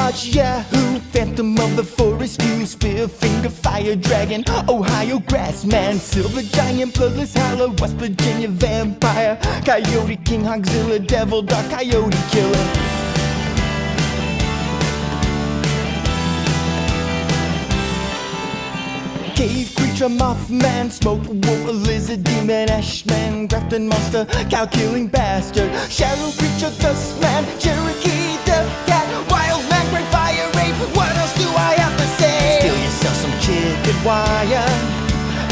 Sasquatch, Yahoo, Phantom of the Forest, you Spearfinger, Fire Dragon, Ohio Grassman, Silver Giant, Bloodless Howler, West Virginia Vampire, Coyote King, Hogzilla, Devil Dog, Coyote Killer. Cave creature, Mothman, Smoke Wolf, Lizard Demon, Ashman, Grafton Monster, Cow-killing Bastard, Shadow Creature, Dustman, Cherokee, Death Cat, Wild Man, Great Fire Rape. What else do I have to say? Steal yourself some chicken wire,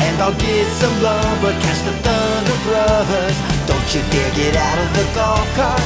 and I'll get some lumber. Catch the Thunder Brothers. Don't you dare get out of the golf cart.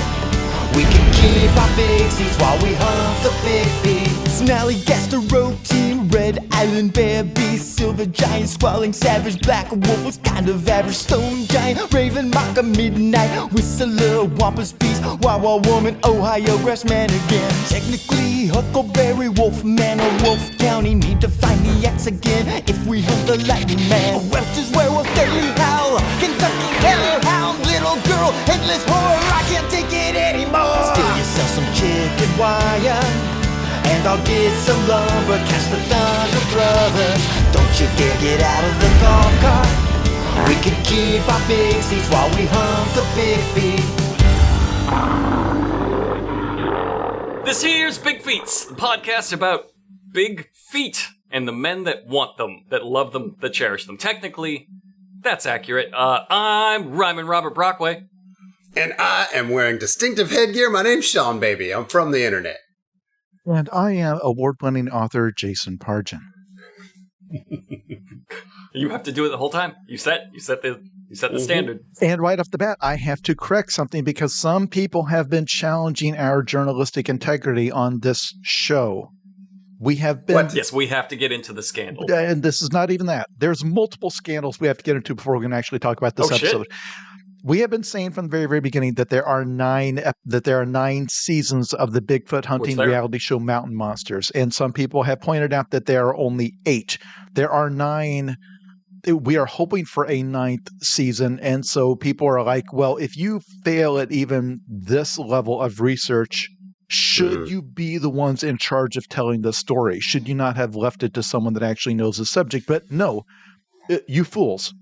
We can keep our big seats while we hunt the big feet. Snarly Gastro Team, Red Island Bear Beast, Silver Giant, Squalling Savage, Black Wolf was kind of average, Stone Giant, Raven Mocker, Midnight Whistler, Wampus Beast, Wawa Woman, Ohio Grassman again. Technically Huckleberry Wolfman or Wolf County, need to find the X again if we hunt the Lightning Man. Webster's Werewolf, Daily Howl, Kentucky Hellhound, Little Girl, Headless Horror, I can't take it anymore. Steal yourself some chicken wire, and I'll get some lumber. Catch the Thunder Brothers. Don't you dare get out of the golf cart. We can keep our big seats while we hunt the big feet. This here's BIGFEETS, the podcast about big feet and the men that want them, that love them, that cherish them. Technically, that's accurate. I'm Ryman Robert Brockway. And I am wearing distinctive headgear. My name's Sean Baby. I'm from the internet. And I am award-winning author Jason Pargin. You have to do it the whole time. You set the standard. And right off the bat, I have to correct something because some people have been challenging our journalistic integrity on this show. We have been... What? Yes, we have to get into the scandal. And this is not even that. There's multiple scandals we have to get into before we're going to actually talk about this episode. Shit. We have been saying from the very, very beginning that there are 9 seasons of the Bigfoot hunting reality show Mountain Monsters, and some people have pointed out that there are only 8. There are 9. We are hoping for a 9th season, and so people are like, "Well, if you fail at even this level of research, should you be the ones in charge of telling the story? Should you not have left it to someone that actually knows the subject?" But no, you fools.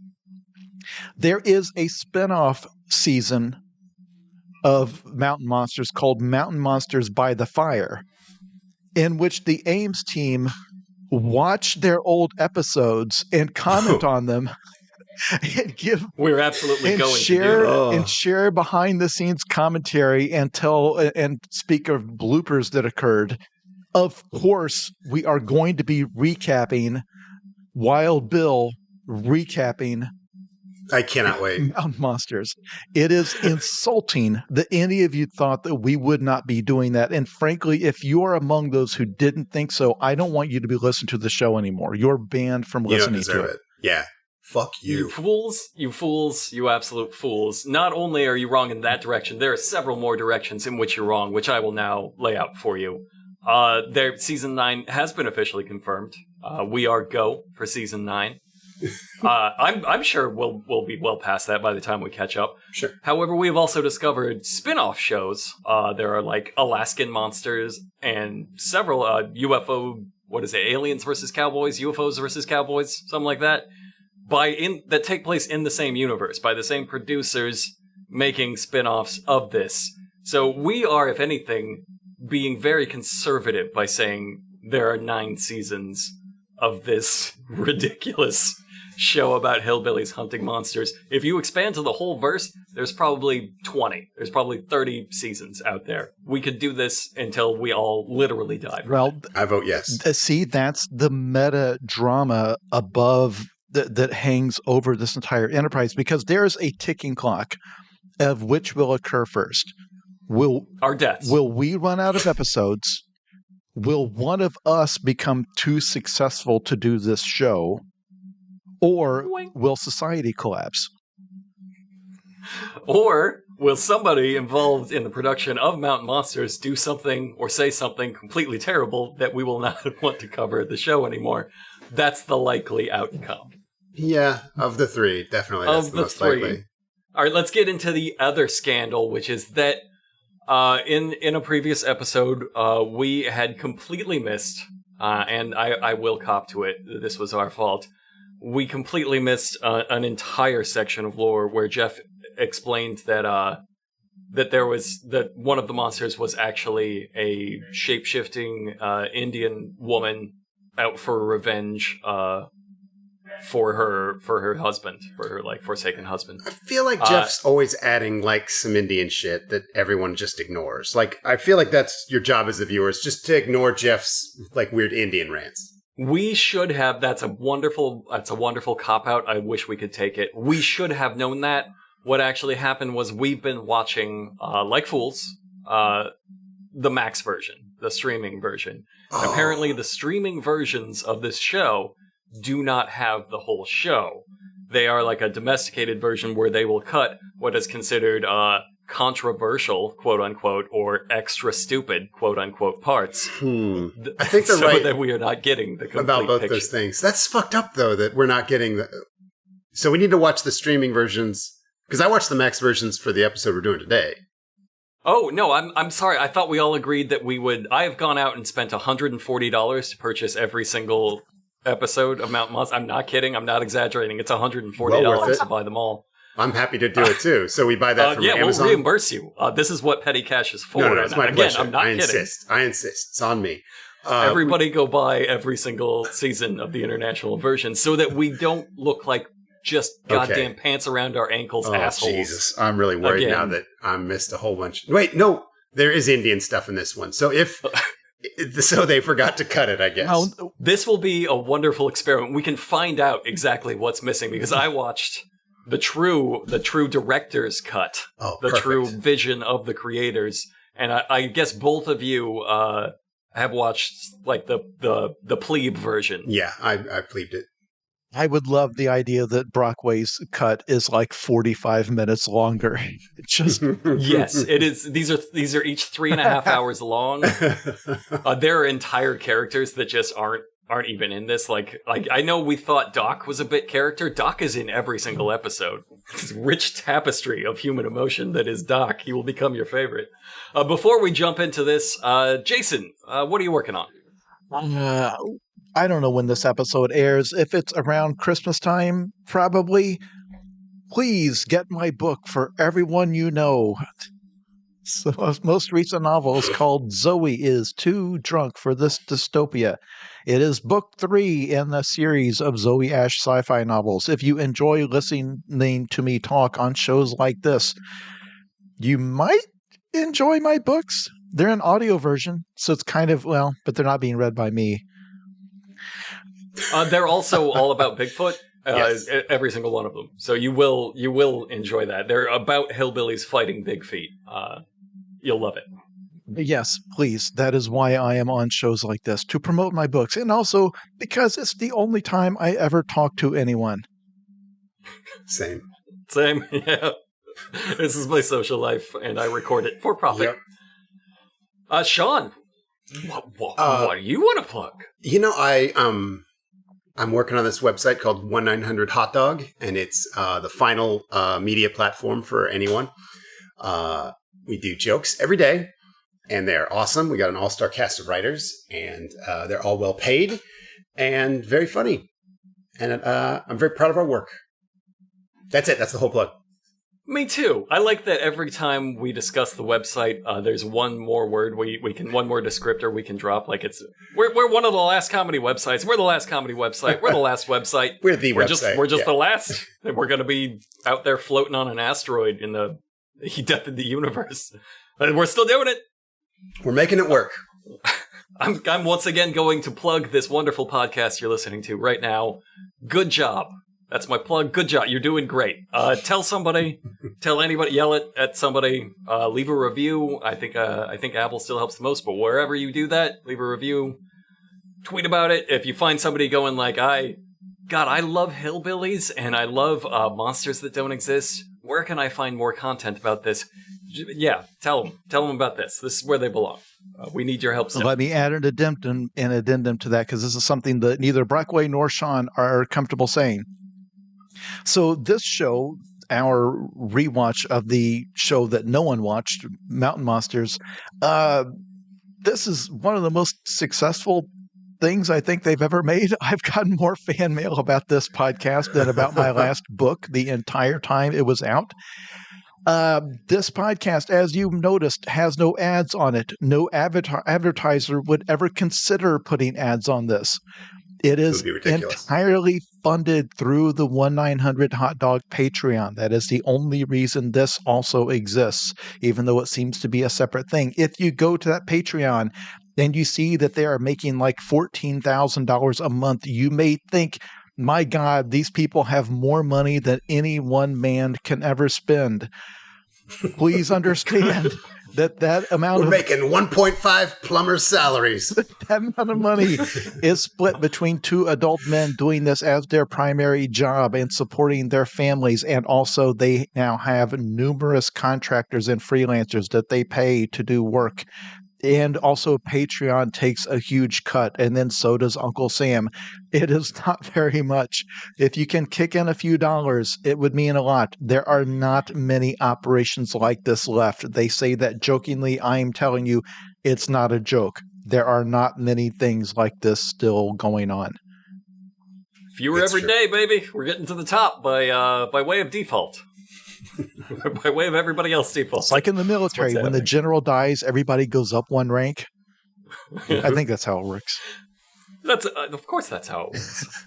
There is a spinoff season of Mountain Monsters called Mountain Monsters by the Fire, in which the Ames team watch their old episodes and comment on them and give we're absolutely and going share to do and share behind the scenes commentary and tell and speak of bloopers that occurred. Of course, we are going to be recapping Wild Bill recapping I cannot wait. Mountain Monsters. It is insulting that any of you thought that we would not be doing that. And frankly, if you are among those who didn't think so, I don't want you to be listening to the show anymore. You're banned from listening to it. Yeah. Fuck you. You fools, you absolute fools. Not only are you wrong in that direction, there are several more directions in which you're wrong, which I will now lay out for you. Season 9 has been officially confirmed. We are go for season 9. I'm sure we'll be well past that by the time we catch up. Sure. However, we have also discovered spin-off shows. There are like Alaskan Monsters and several UFO, aliens versus cowboys, UFOs versus cowboys, something like that. That take place in the same universe by the same producers making spin-offs of this. So we are, if anything, being very conservative by saying there are 9 seasons of this ridiculous show about hillbillies hunting monsters. If you expand to the whole verse, there's probably 20. There's probably 30 seasons out there. We could do this until we all literally die. Well, I vote yes. See, that's the meta drama above that hangs over this entire enterprise, because there's a ticking clock of which will occur first. Our deaths. Will we run out of episodes? Will one of us become too successful to do this show? Or will society collapse? Or will somebody involved in the production of Mountain Monsters do something or say something completely terrible that we will not want to cover the show anymore? That's the likely outcome. Yeah, of the 3, definitely. That's the most likely. All right, let's get into the other scandal, which is that In a previous episode, we had completely missed, and I will cop to it, this was our fault. We completely missed an entire section of lore where Jeff explained that that one of the monsters was actually a shape-shifting Indian woman out for revenge for her husband, for her forsaken husband. I feel like Jeff's always adding some Indian shit that everyone just ignores. I feel like that's your job as the viewer, is just to ignore Jeff's weird Indian rants. We should have. That's a wonderful cop-out. I wish we could take it. We should have known that. What actually happened was we've been watching, like fools, the Max version, the streaming version. Oh. Apparently, the streaming versions of this show do not have the whole show. They are like a domesticated version where they will cut what is considered controversial, quote-unquote, or extra stupid, quote-unquote, parts. I think they're so right that we are not getting the complete about both picture. Those things. That's fucked up, though, that we're not getting the... So we need to watch the streaming versions, because I watched the Max versions for the episode we're doing today. Oh, no, I'm sorry. I thought we all agreed that we would... I have gone out and spent $140 to purchase every single episode of Mountain Monsters. I'm not kidding. I'm not exaggerating. It's $140 to buy them all. I'm happy to do it, too. So we buy that from Amazon? We'll reimburse you. This is what petty cash is for. No, it's my pleasure. I'm not kidding. I insist. It's on me. Everybody go buy every single season of the international version so that we don't look like just goddamn pants around our ankles assholes. Jesus. I'm really worried now that I missed a whole bunch. Wait, no. There is Indian stuff in this one. So so they forgot to cut it, I guess. No, this will be a wonderful experiment. We can find out exactly what's missing because I watched the true director's cut, true vision of the creators, and I guess both of you have watched the plebe version. Yeah, I plebed it. I would love the idea that Brockway's cut is 45 minutes longer. Just yes, it is. These are each 3.5 hours long. There are entire characters that just aren't even in this. I know we thought Doc was a bit character. Doc is in every single episode. This rich tapestry of human emotion that is Doc. He will become your favorite. Before we jump into this, Jason, what are you working on? I don't know when this episode airs. If it's around Christmas time, probably. Please get my book For Everyone You Know. So most recent novel is called Zoe is Too Drunk for This Dystopia. It is book 3 in the series of Zoe Ash sci-fi novels. If you enjoy listening to me talk on shows like this, you might enjoy my books. They're an audio version, so it's kind of, but they're not being read by me. They're also all about Bigfoot. Yes. Every single one of them. So you will enjoy that. They're about hillbillies fighting Bigfeet. You'll love it. Yes, please. That is why I am on shows like this, to promote my books, and also because it's the only time I ever talk to anyone. Same. Yeah. This is my social life, and I record it for profit. Yep. Sean, what do you want to plug? I'm working on this website called 1-900 Hot Dog, and it's the final media platform for anyone. We do jokes every day, and they're awesome. We got an all-star cast of writers, and they're all well paid and very funny. And I'm very proud of our work. That's it. That's the whole plug. Me too. I like that every time we discuss the website, there's one more word one more descriptor we can drop. We're one of the last comedy websites. We're the last comedy website. We're the last website. We're the website. We're just the last. And we're going to be out there floating on an asteroid in the death of the universe. But we're still doing it. We're making it work. I'm once again going to plug this wonderful podcast you're listening to right now. Good job. That's my plug. Good job. You're doing great. Tell somebody, tell anybody, yell it at somebody, leave a review. I think Apple still helps the most, but wherever you do that, leave a review, tweet about it. If you find somebody going I love hillbillies and I love monsters that don't exist. Where can I find more content about this? Yeah, tell them about this. This is where they belong. We need your help. Let me add an addendum to that, because this is something that neither Brockway nor Sean are comfortable saying. So this show, our rewatch of the show that no one watched, Mountain Monsters. This is one of the most successful things I think they've ever made. I've gotten more fan mail about this podcast than about my last book the entire time it was out. This podcast, as you've noticed, has no ads on it. No advertiser would ever consider putting ads on this. It is entirely funded through the 1-900 Hot Dog Patreon. That is the only reason this also exists, even though it seems to be a separate thing. If you go to that Patreon and you see that they are making like $14,000 a month, you may think, my God, these people have more money than any one man can ever spend. Please understand that amount We're making 1.5 plumbers' salaries. That amount of money is split between two adult men doing this as their primary job and supporting their families. And also they now have numerous contractors and freelancers that they pay to do work. And also Patreon takes a huge cut, and then so does Uncle Sam. It is not very much. If you can kick in a few dollars, it would mean a lot. There are not many operations like this left. They say that jokingly. I'm telling you, it's not a joke. There are not many things like this still going on. Fewer every day, baby. We're getting to the top by way of default. By way of everybody else default. It's like in the military, when the general dies, everybody goes up one rank. I think that's how it works. That's of course that's how it works.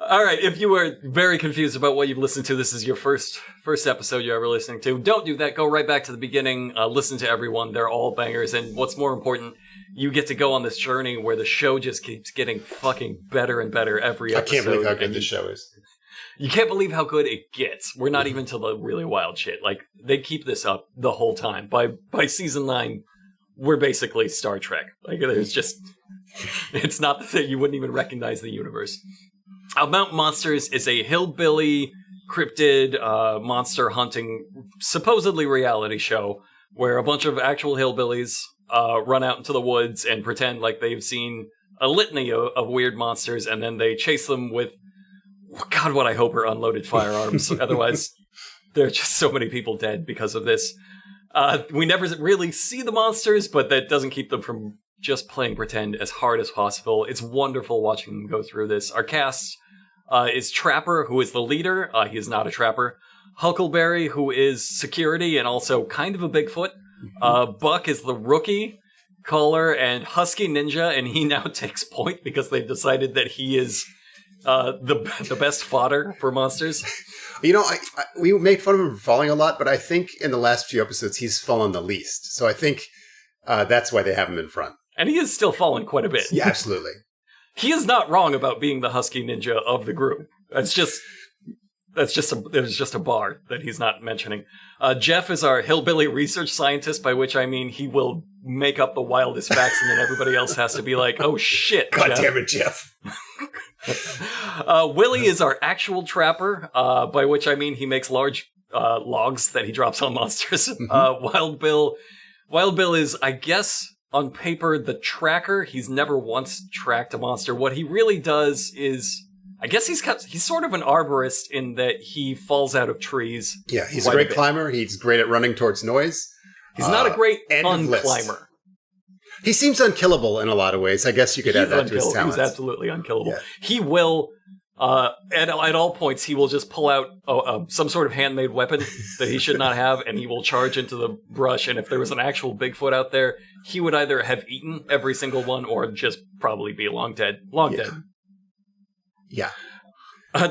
All right, if you were very confused about what you've listened to, this is your first episode you're ever listening to. Don't do that. Go right back to the beginning. Listen to everyone. They're all bangers. And what's more important, you get to go on this journey where the show just keeps getting fucking better and better every episode. I can't believe how good this show is. You can't believe how good it gets. We're not even to the really wild shit. Like, they keep this up the whole time. By season 9, we're basically Star Trek. Like, there's just... It's not that you wouldn't even recognize the universe. Mountain Monsters is a hillbilly, cryptid, monster hunting, supposedly reality show where a bunch of actual hillbillies run out into the woods and pretend like they've seen a litany of weird monsters, and then they chase them with... God, what I hope are unloaded firearms. Otherwise, there are just so many people dead because of this. We never really see the monsters, but that doesn't keep them from just playing pretend as hard as possible. It's wonderful watching them go through this. Our cast is Trapper, who is the leader. He is not a trapper. Huckleberry, who is security and also kind of a Bigfoot. Buck is the rookie caller, and Husky Ninja, and he now takes point because they've decided that he is... the best fodder for monsters. You know, we made fun of him for falling a lot, but I think in the last few episodes he's fallen the least. So I think that's why they have him in front. And he is still fallen quite a bit. Yeah, absolutely. He is not wrong about being the Husky Ninja of the group. There's just a bar that he's not mentioning. Jeff is our hillbilly research scientist, by which I mean he will make up the wildest facts, and then everybody else has to be like, "Oh shit, God Jeff. damn it, Jeff." Willie is our actual trapper, by which I mean he makes large logs that he drops on monsters. Wild Bill is, I guess, on paper, the tracker. He's never once tracked a monster. What he really does is, I guess he's sort of an arborist in that he falls out of trees. Yeah, he's a great climber. He's great at running towards noise. He's not a great fun climber. He seems unkillable in a lot of ways. I guess you could add that to his talents. He's absolutely unkillable. Yeah. He will, at all points, he will just pull out some sort of handmade weapon that he should not have, and he will charge into the brush. And if there was an actual Bigfoot out there, he would either have eaten every single one or just probably be long dead. Dead. Yeah.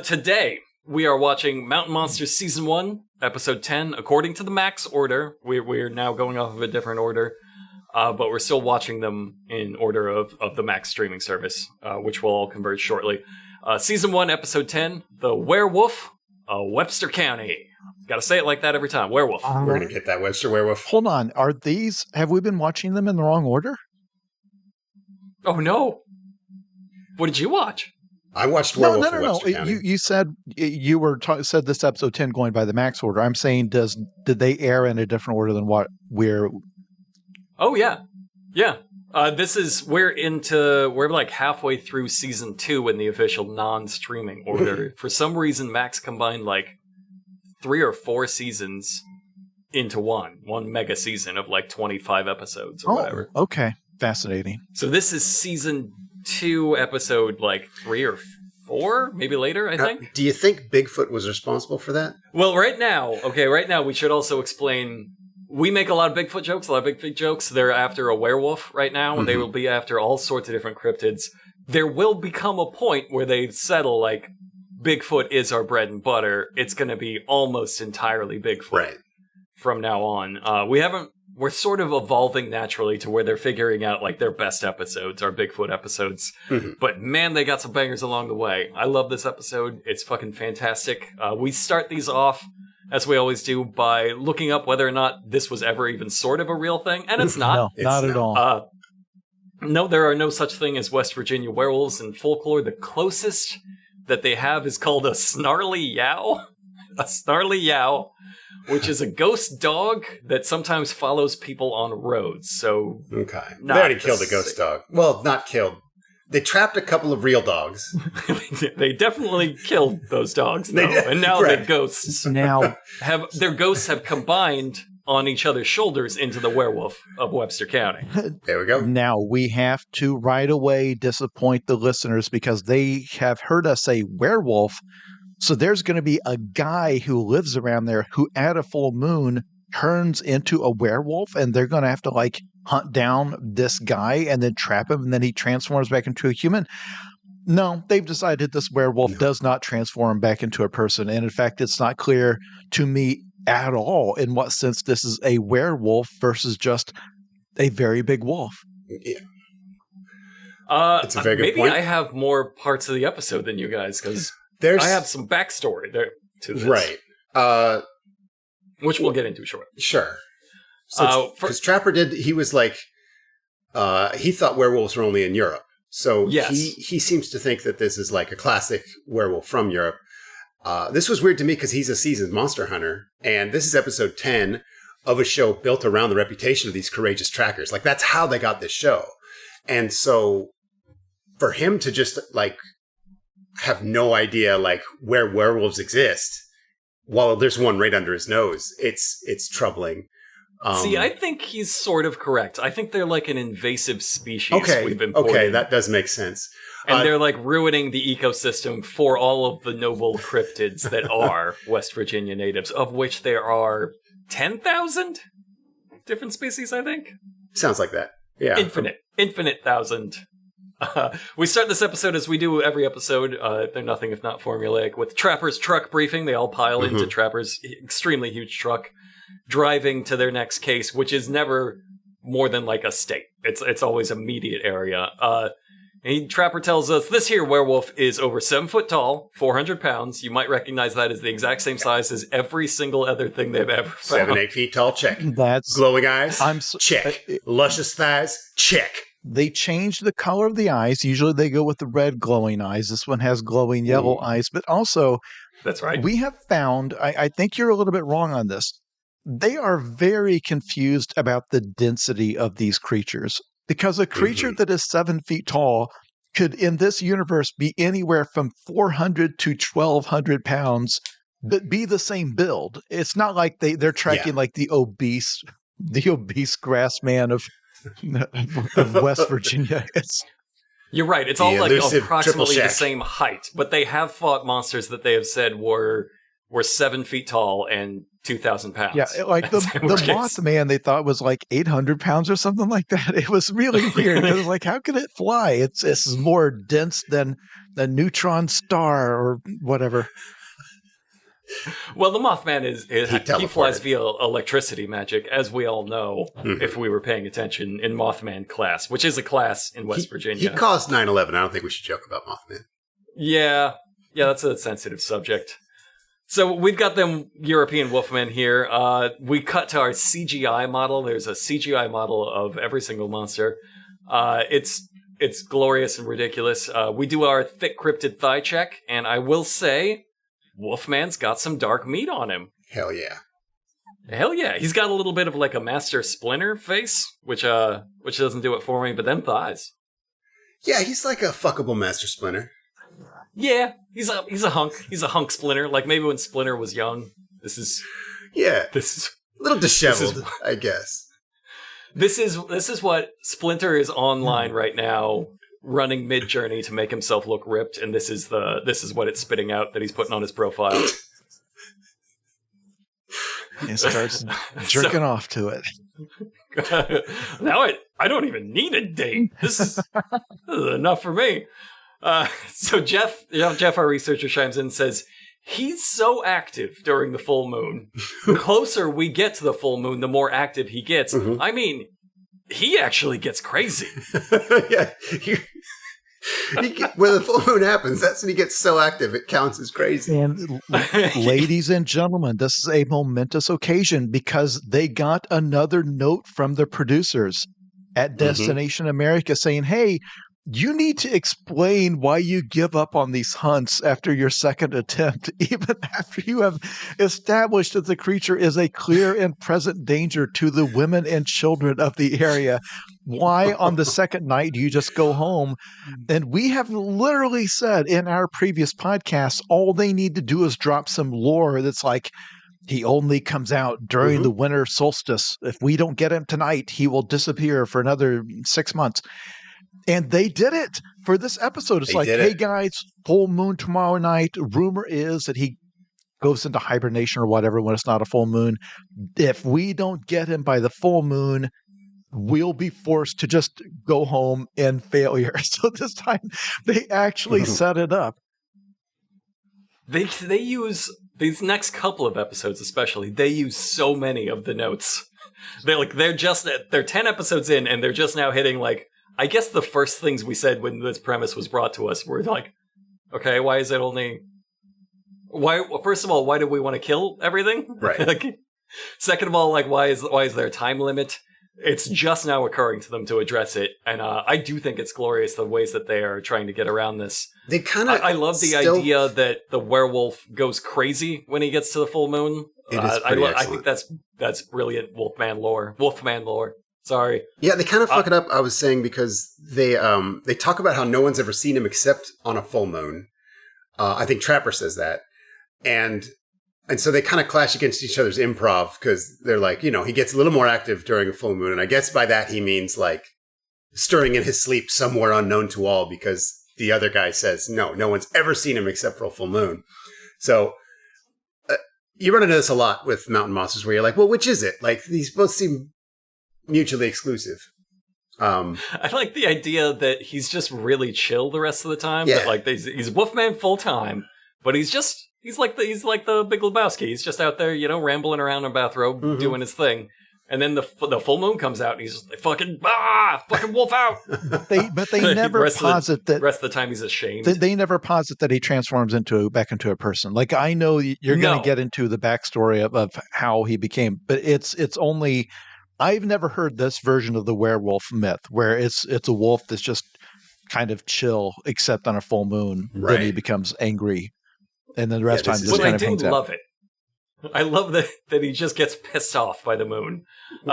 Today, we are watching Mountain Monsters Season 1, Episode 10. According to the Max order, we're now going off of a different order. But we're still watching them in order of the Max streaming service, which will all converge shortly. Season 1, Episode 10, The Werewolf of Webster County. Gotta say it like that every time. Werewolf. We're gonna get that Webster werewolf. Hold on. Have we been watching them in the wrong order? Oh, no. What did you watch? I watched Werewolf of Webster County. You said said this episode 10 going by the Max order. I'm saying, did they air in a different order than what we're... Oh, yeah. Yeah. We're like halfway through season 2 in the official non-streaming order. For some reason, Max combined like 3 or 4 seasons into one mega season of like 25 episodes or whatever. Okay. Fascinating. So this is season 2, episode like 3 or 4, maybe later, I think. Do you think Bigfoot was responsible for that? Well, right now we should also explain. We make a lot of Bigfoot jokes. They're after a werewolf right now, and they will be after all sorts of different cryptids. There will become a point where they settle, like, Bigfoot is our bread and butter. It's going to be almost entirely Bigfoot from now on. We're sort of evolving naturally to where they're figuring out, like, their best episodes, our Bigfoot episodes. But, man, they got some bangers along the way. I love this episode. It's fucking fantastic. We start these off, as we always do, by looking up whether or not this was ever even sort of a real thing, and it's not. No, not at all. No, there are no such thing as West Virginia werewolves in folklore. The closest that they have is called a snarly yow. A snarly yow, which is a ghost dog that sometimes follows people on roads. So, okay. They already killed a ghost dog. Well, not killed. They trapped a couple of real dogs. They definitely killed those dogs, though. And now their ghosts have combined on each other's shoulders into the Werewolf of Webster County. There we go. Now we have to right away disappoint the listeners because they have heard us say werewolf. So there's going to be a guy who lives around there who at a full moon turns into a werewolf, and they're going to have to like hunt down this guy and then trap him, and then he transforms back into a human. No, they've decided this werewolf does not transform back into a person. And in fact, it's not clear to me at all in what sense this is a werewolf versus just a very big wolf. Yeah. It's a very good point. Maybe I have more parts of the episode than you guys, because I have some backstory there to this. Right. Which we'll get into shortly. Sure. So, because Trapper he was like, he thought werewolves were only in Europe. So he seems to think that this is like a classic werewolf from Europe. This was weird to me because he's a seasoned monster hunter. And this is episode 10 of a show built around the reputation of these courageous trackers. Like, that's how they got this show. And so for him to just like have no idea like where werewolves exist, while there's one right under his nose, it's troubling. See, I think he's sort of correct. I think they're like an invasive species we've imported. Okay, that does make sense. And they're like ruining the ecosystem for all of the noble cryptids that are West Virginia natives, of which there are 10,000 different species, I think. Sounds like that. Yeah. Infinite thousand. We start this episode as we do every episode. They're nothing if not formulaic. With Trapper's truck briefing, they all pile into Trapper's extremely huge truck, driving to their next case, which is never more than like a state. It's always immediate area. Trapper tells us this here werewolf is over 7 foot tall, 400 pounds. You might recognize that as the exact same size as every single other thing they've ever found. 7-8 feet tall, check. That's glowing eyes, check. Luscious thighs, check. They changed the color of the eyes. Usually they go with the red glowing eyes. This one has glowing yellow eyes. But also, that's right. We have found, I think you're a little bit wrong on this. They are very confused about the density of these creatures. Because a creature that is 7 feet tall could, in this universe, be anywhere from 400 to 1,200 pounds, but be the same build. It's not like they're tracking like the obese grass man of West Virginia. You're right. It's all like approximately the same height, but they have fought monsters that they have said were 7 feet tall and 2,000 pounds. Yeah, like the Mothman they thought was like 800 pounds or something like that. It was really weird. It was like, how can it fly? It's more dense than a neutron star or whatever. Well, the Mothman he flies via electricity magic, as we all know, if we were paying attention in Mothman class, which is a class in West Virginia. He caused 9/11. I don't think we should joke about Mothman. Yeah, that's a sensitive subject. So we've got them European Wolfmen here. We cut to our CGI model. There's a CGI model of every single monster. It's glorious and ridiculous. We do our thick cryptid thigh check, and I will say, Wolfman's got some dark meat on him. Hell yeah. Hell yeah, he's got a little bit of like a Master Splinter face, which doesn't do it for me, but then thighs. Yeah, he's like a fuckable Master Splinter. Yeah, he's a hunk. He's a hunk Splinter. Like maybe when Splinter was young. This is a little disheveled, I guess. This is what Splinter is online right now, running mid-journey to make himself look ripped, and this is what it's spitting out that he's putting on his profile. He starts jerking off to it. Now I don't even need a date. This is enough for me. So Jeff, our researcher, chimes in and says, he's so active during the full moon. The closer we get to the full moon, the more active he gets. Mm-hmm. I mean, he actually gets crazy. Yeah. When the full moon happens, that's when he gets so active it counts as crazy. And ladies and gentlemen, this is a momentous occasion because they got another note from the producers at Destination America saying, hey, you need to explain why you give up on these hunts after your second attempt, even after you have established that the creature is a clear and present danger to the women and children of the area. Why on the second night do you just go home? And we have literally said in our previous podcasts, all they need to do is drop some lore that's like, he only comes out during the winter solstice. If we don't get him tonight, he will disappear for another 6 months. And they did it for this episode. It's like, hey guys, full moon tomorrow night. Rumor is that he goes into hibernation or whatever when it's not a full moon. If we don't get him by the full moon, we'll be forced to just go home in failure. So this time they actually set it up. They use these next couple of episodes, especially. They use so many of the notes. They're 10 episodes in, and they're just now hitting like. I guess the first things we said when this premise was brought to us were like, okay, why is it only... First of all, why do we want to kill everything? Right. Second of all, like, why is there a time limit? It's just now occurring to them to address it, and I do think it's glorious the ways that they are trying to get around this. They kind of... I love the idea that the werewolf goes crazy when he gets to the full moon. It is pretty excellent. I think that's brilliant Wolfman lore. Sorry. Yeah, they kind of fuck it up, I was saying, because they talk about how no one's ever seen him except on a full moon. I think Trapper says that. And so they kind of clash against each other's improv, because they're like, he gets a little more active during a full moon. And I guess by that he means like stirring in his sleep somewhere unknown to all, because the other guy says, no one's ever seen him except for a full moon. So you run into this a lot with mountain monsters where you're like, well, which is it? Like, these both seem mutually exclusive. I like the idea that he's just really chill the rest of the time. Yeah. That, like, he's Wolfman full time, but he's like the Big Lebowski. He's just out there, rambling around in a bathrobe, doing his thing. And then the full moon comes out, and he's just like, fucking wolf out. But they never posit that. The rest of the time, he's ashamed. They never posit that he transforms back into a person. Like, I know you're going to get into the backstory of how he became, but it's only. I've never heard this version of the werewolf myth where it's a wolf that's just kind of chill, except on a full moon. Right. Then he becomes angry, and then the rest of the time just kind of hangs out. I do love it. I love that he just gets pissed off by the moon.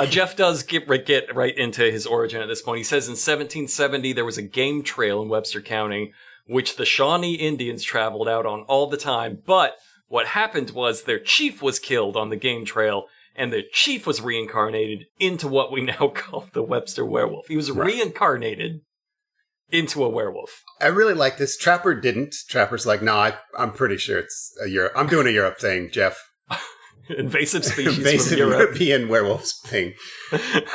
Jeff does get right into his origin at this point. He says in 1770 there was a game trail in Webster County which the Shawnee Indians traveled out on all the time. But what happened was their chief was killed on the game trail. And the chief was reincarnated into what we now call the Webster werewolf. He was reincarnated into a werewolf. I really like this. Trapper didn't. Trapper's like, no, I'm pretty sure it's a Europe. I'm doing a Europe thing, Jeff. Invasive species Invasive from Europe. European werewolves thing.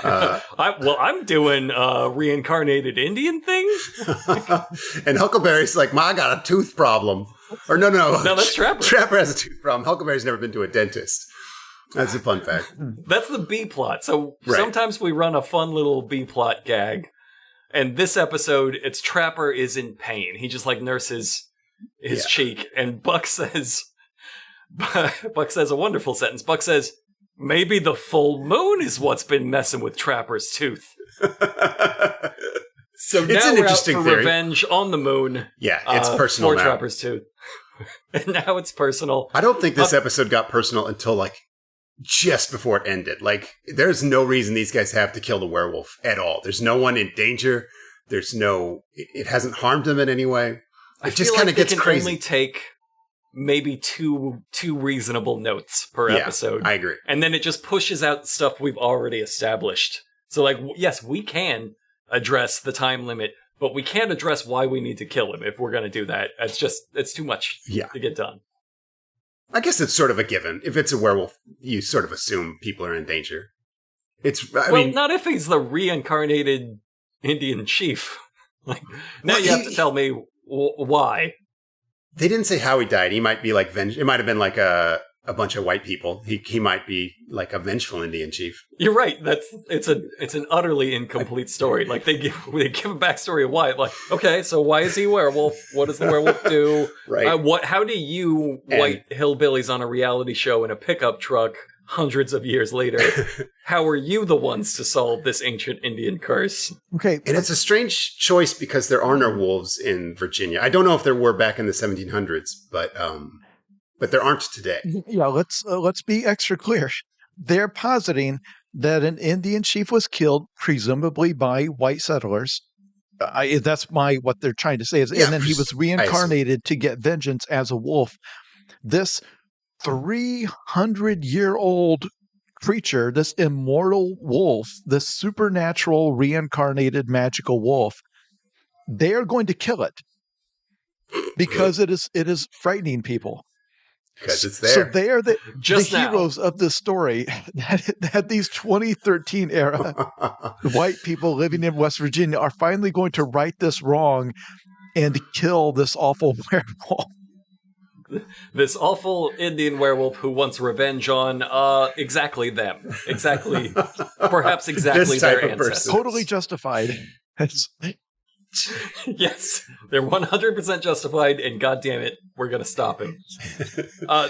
I'm doing a reincarnated Indian thing. And Huckleberry's like, I got a tooth problem. Or no, that's Trapper. Trapper has a tooth problem. Huckleberry's never been to a dentist. That's a fun fact. That's the B-plot. So sometimes we run a fun little B-plot gag. And this episode, it's Trapper is in pain. He just like nurses his cheek. And Buck says a wonderful sentence. Buck says, maybe the full moon is what's been messing with Trapper's tooth. So now we're out for revenge on the moon. Yeah, it's personal for now. Trapper's tooth. And now it's personal. I don't think this episode got personal until like just before it ended. Like, there's no reason these guys have to kill the werewolf at all. There's no one in danger. It hasn't harmed them in any way. It just kind of gets crazy. Only take maybe two reasonable notes per episode. I agree. And then it just pushes out stuff we've already established. So, like, yes, we can address the time limit, but we can't address why we need to kill him if we're going to do that. It's too much to get done. I guess it's sort of a given. If it's a werewolf, you sort of assume people are in danger. I mean, not if he's the reincarnated Indian chief. Like, now you have to tell me why. They didn't say how he died. He might be like it might have been like a bunch of white people. He might be like a vengeful Indian chief. You're right. It's an utterly incomplete story. Like they give a backstory of why. Like, okay, so why is he a werewolf? What does the werewolf do? Right. How do you white hillbillies on a reality show in a pickup truck hundreds of years later? How are you the ones to solve this ancient Indian curse? Okay, and it's a strange choice because there are no wolves in Virginia. I don't know if there were back in the 1700s, but there aren't today. Yeah, let's be extra clear. They're positing that an Indian chief was killed, presumably by white settlers. That's what they're trying to say is, and then he was reincarnated to get vengeance as a wolf. This 300-year-old creature, this immortal wolf, this supernatural reincarnated magical wolf, they are going to kill it because it is frightening people. Because it's there. So they are the heroes of this story that these 2013 era white people living in West Virginia are finally going to right this wrong and kill this awful werewolf. This awful Indian werewolf who wants revenge on exactly them. Exactly. Perhaps exactly their ancestors. Totally justified. Yes, they're 100% justified, and goddammit, we're going to stop him.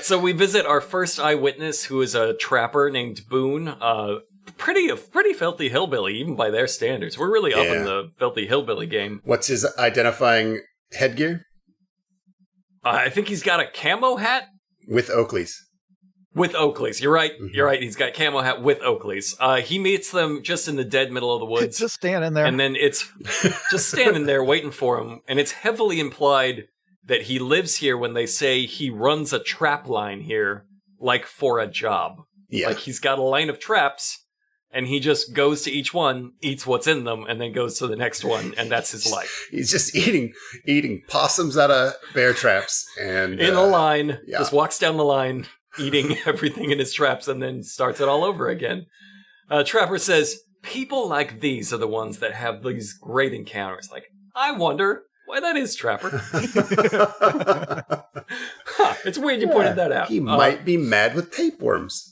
So we visit our first eyewitness, who is a trapper named Boone. Pretty filthy hillbilly, even by their standards. We're really up in the filthy hillbilly game. What's his identifying headgear? I think he's got a camo hat. With Oakley's. With Oakley's. You're right. Mm-hmm. You're right. He's got camo hat with Oakley's. He meets them just in the dead middle of the woods. Just standing there. And then it's just standing there waiting for him. And it's heavily implied that he lives here when they say he runs a trap line here, like for a job. Yeah. Like he's got a line of traps, and he just goes to each one, eats what's in them, and then goes to the next one, and that's his life. He's just eating possums out of bear traps. And in a line, just walks down the line, eating everything in his traps, and then starts it all over again. Trapper says, people like these are the ones that have these great encounters. Like, I wonder why that is, Trapper. It's weird you pointed that out. He might be mad with tapeworms.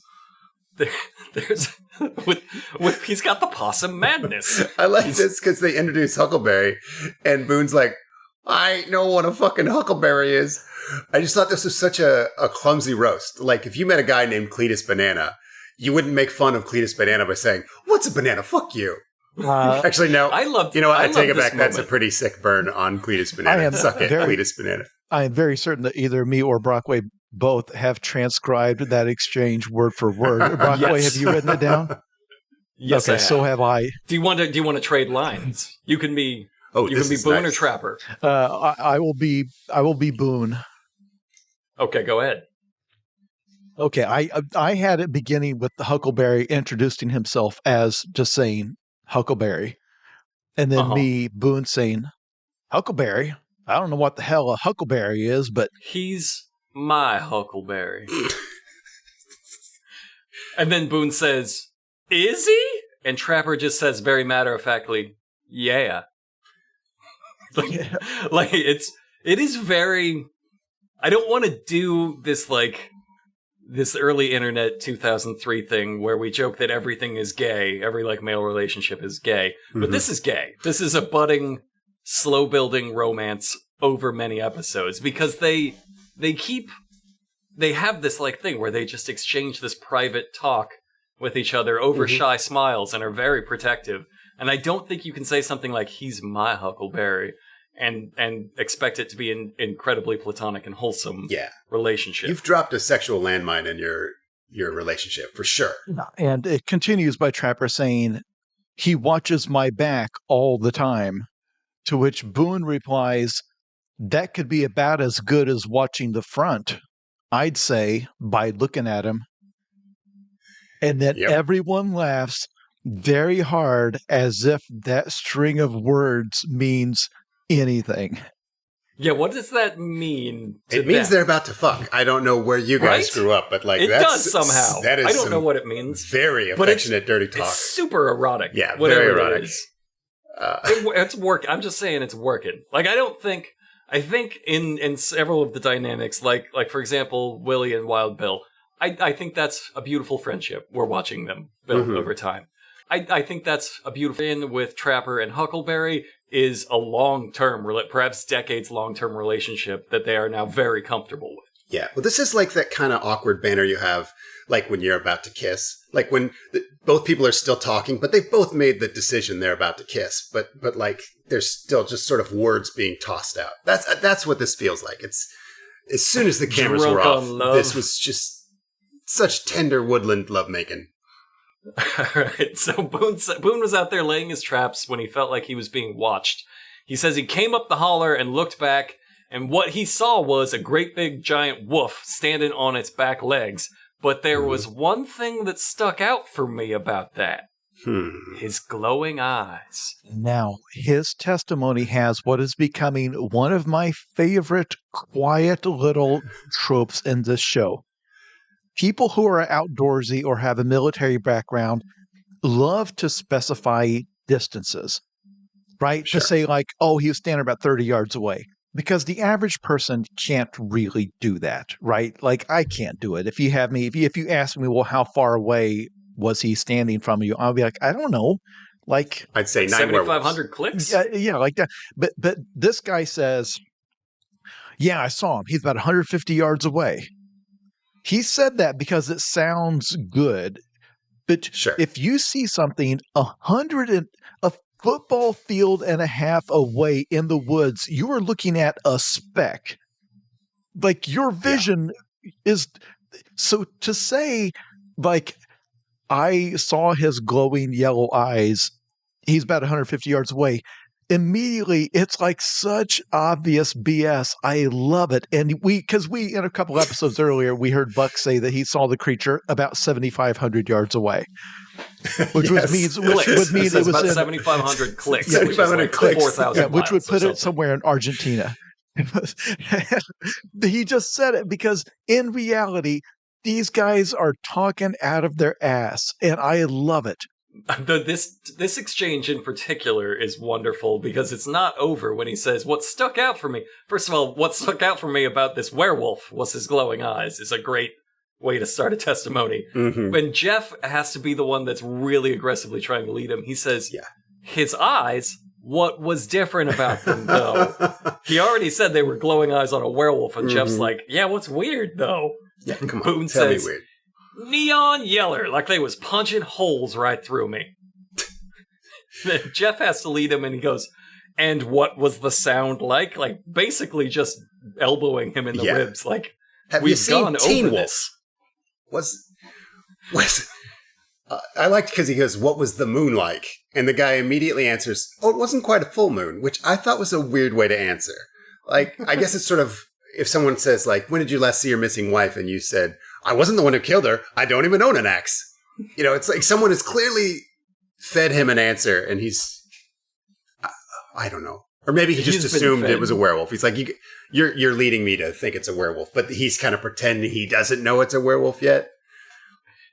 He's got the possum madness. I like this because they introduce Huckleberry, and Boone's like, I know what a fucking Huckleberry is. I just thought this was such a clumsy roast. Like, if you met a guy named Cletus Banana, you wouldn't make fun of Cletus Banana by saying, what's a banana? Fuck you. Actually, no. I take it back. That's a pretty sick burn on Cletus Banana. Suck it, Cletus Banana. I am very certain that either me or Brockway both have transcribed that exchange word for word. Brockway, have you written it down? Yes, okay, so have I. Do you want to trade lines? You can be Boone or Trapper. I will be Boone. Okay, go ahead. Okay, I had it beginning with the Huckleberry introducing himself as just saying Huckleberry, and then Boone saying Huckleberry. I don't know what the hell a Huckleberry is, but he's my Huckleberry. And then Boone says, "Is he?" And Trapper just says very matter-of-factly, "Yeah." It is very. I don't want to do this this early internet 2003 thing where we joke that everything is gay, every male relationship is gay, but this is gay. This is a budding, slow building romance over many episodes because they have this thing where they just exchange this private talk with each other over shy smiles and are very protective. And I don't think you can say something like, he's my Huckleberry, and expect it to be an incredibly platonic and wholesome relationship. You've dropped a sexual landmine in your your relationship for sure. And it continues by Trapper saying, he watches my back all the time, to which Boone replies, that could be about as good as watching the front, I'd say, by looking at him. And then everyone laughs very hard as if that string of words means anything. Yeah, what does that mean? It means they're about to fuck. I don't know where you guys grew up, but like it does somehow. That is I don't know what it means. Very affectionate, dirty talk. It's super erotic. Yeah, very erotic. It is. It's working. I'm just saying it's working. Like I think in several of the dynamics, like for example, Willie and Wild Bill, I think that's a beautiful friendship. We're watching them build over time. I think that's a beautiful thing with Trapper and Huckleberry is a long-term, perhaps decades long-term relationship that they are now very comfortable with. Yeah. Well, this is like that kind of awkward banter you have, like when you're about to kiss, like when both people are still talking, but they've both made the decision they're about to kiss, but like there's still just sort of words being tossed out. That's what this feels like. It's as soon as the cameras were off, this was just such tender woodland lovemaking. All right, so Boone was out there laying his traps when he felt like he was being watched. He says he came up the holler and looked back, and what he saw was a great big giant wolf standing on its back legs. But there was one thing that stuck out for me about that. His glowing eyes. Now, his testimony has what is becoming one of my favorite quiet little tropes in this show. People who are outdoorsy or have a military background love to specify distances, right? Sure. To say like, oh, he was standing about 30 yards away. Because the average person can't really do that, right? Like, I can't do it. If you ask me, well, how far away was he standing from you? I'll be like, I don't know. Like, I'd say 7,500 clicks. Yeah, like that. But this guy says, yeah, I saw him. He's about 150 yards away. He said that because it sounds good. But if you see something a football field and a half away in the woods, you are looking at a speck. Like your vision is so to say, like, I saw his glowing yellow eyes. He's about 150 yards away. Immediately, it's like such obvious BS. I love it. And because we, in a couple episodes earlier, we heard Buck say that he saw the creature about 7,500 yards away. Which would mean it was about 7,500 clicks. 7,500 clicks. 4,000 which would put it somewhere in Argentina. He just said it because in reality, these guys are talking out of their ass, and I love it. This exchange in particular is wonderful because it's not over when he says, what stuck out for me. First of all, what stuck out for me about this werewolf was his glowing eyes. Is a great way to start a testimony. When Jeff has to be the one that's really aggressively trying to lead him, he says, his eyes, what was different about them, though? He already said they were glowing eyes on a werewolf, and Jeff's like, yeah, what's weird, though? Yeah, come on, Boone tell says, me weird. Neon yeller, like they was punching holes right through me. Then Jeff has to lead him, and he goes, and what was the sound like? Like, basically just elbowing him in the ribs. Like, have you seen Teen Wolf? I liked because he goes, what was the moon like? And the guy immediately answers, oh, it wasn't quite a full moon, which I thought was a weird way to answer. Like, I guess it's sort of, if someone says, like, when did you last see your missing wife? And you said, I wasn't the one who killed her. I don't even own an axe. You know, it's like someone has clearly fed him an answer, and he's, I don't know. Or maybe he just assumed it was a werewolf. He's like, you're leading me to think it's a werewolf, but he's kind of pretending he doesn't know it's a werewolf yet.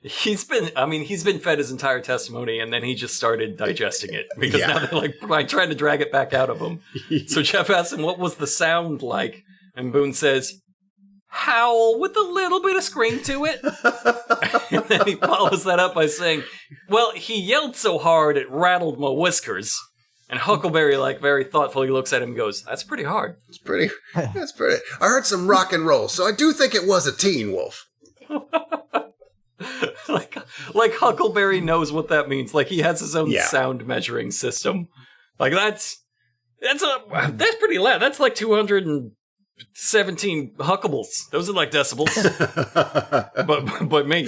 He's been fed his entire testimony, and then he just started digesting it because now they're like trying to drag it back out of him. So Jeff asks him, what was the sound like? And Boone says, howl with a little bit of scream to it. And then he follows that up by saying, well, he yelled so hard it rattled my whiskers. And Huckleberry, like, very thoughtfully looks at him and goes, that's pretty hard. That's pretty. I heard some rock and roll, so I do think it was a teen wolf. like Huckleberry knows what that means. Like, he has his own sound measuring system. Like, that's pretty loud. That's like 260 17 huckables. Those are like decibels. but me.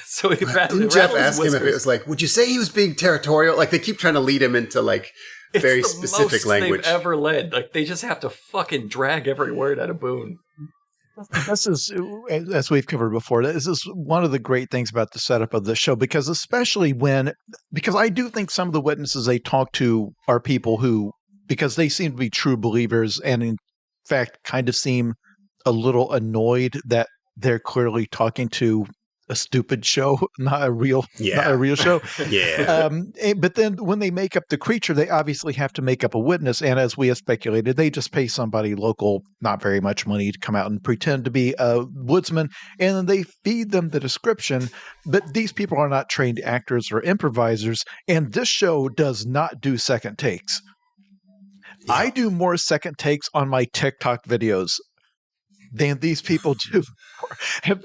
So didn't Jeff ask him if it was like, would you say he was being territorial? Like, they keep trying to lead him into like very specific language. They've ever led. Like, they just have to fucking drag every word out of Boone. This is, as we've covered before, this is one of the great things about the setup of the show, because I do think some of the witnesses they talk to are people who, because they seem to be true believers and in fact kind of seem a little annoyed that they're clearly talking to a stupid show, not a real show. Yeah. But then when they make up the creature, they obviously have to make up a witness. And as we have speculated, they just pay somebody local, not very much money, to come out and pretend to be a woodsman. And then they feed them the description. But these people are not trained actors or improvisers. And this show does not do second takes. Yeah. I do more second takes on my TikTok videos than these people do.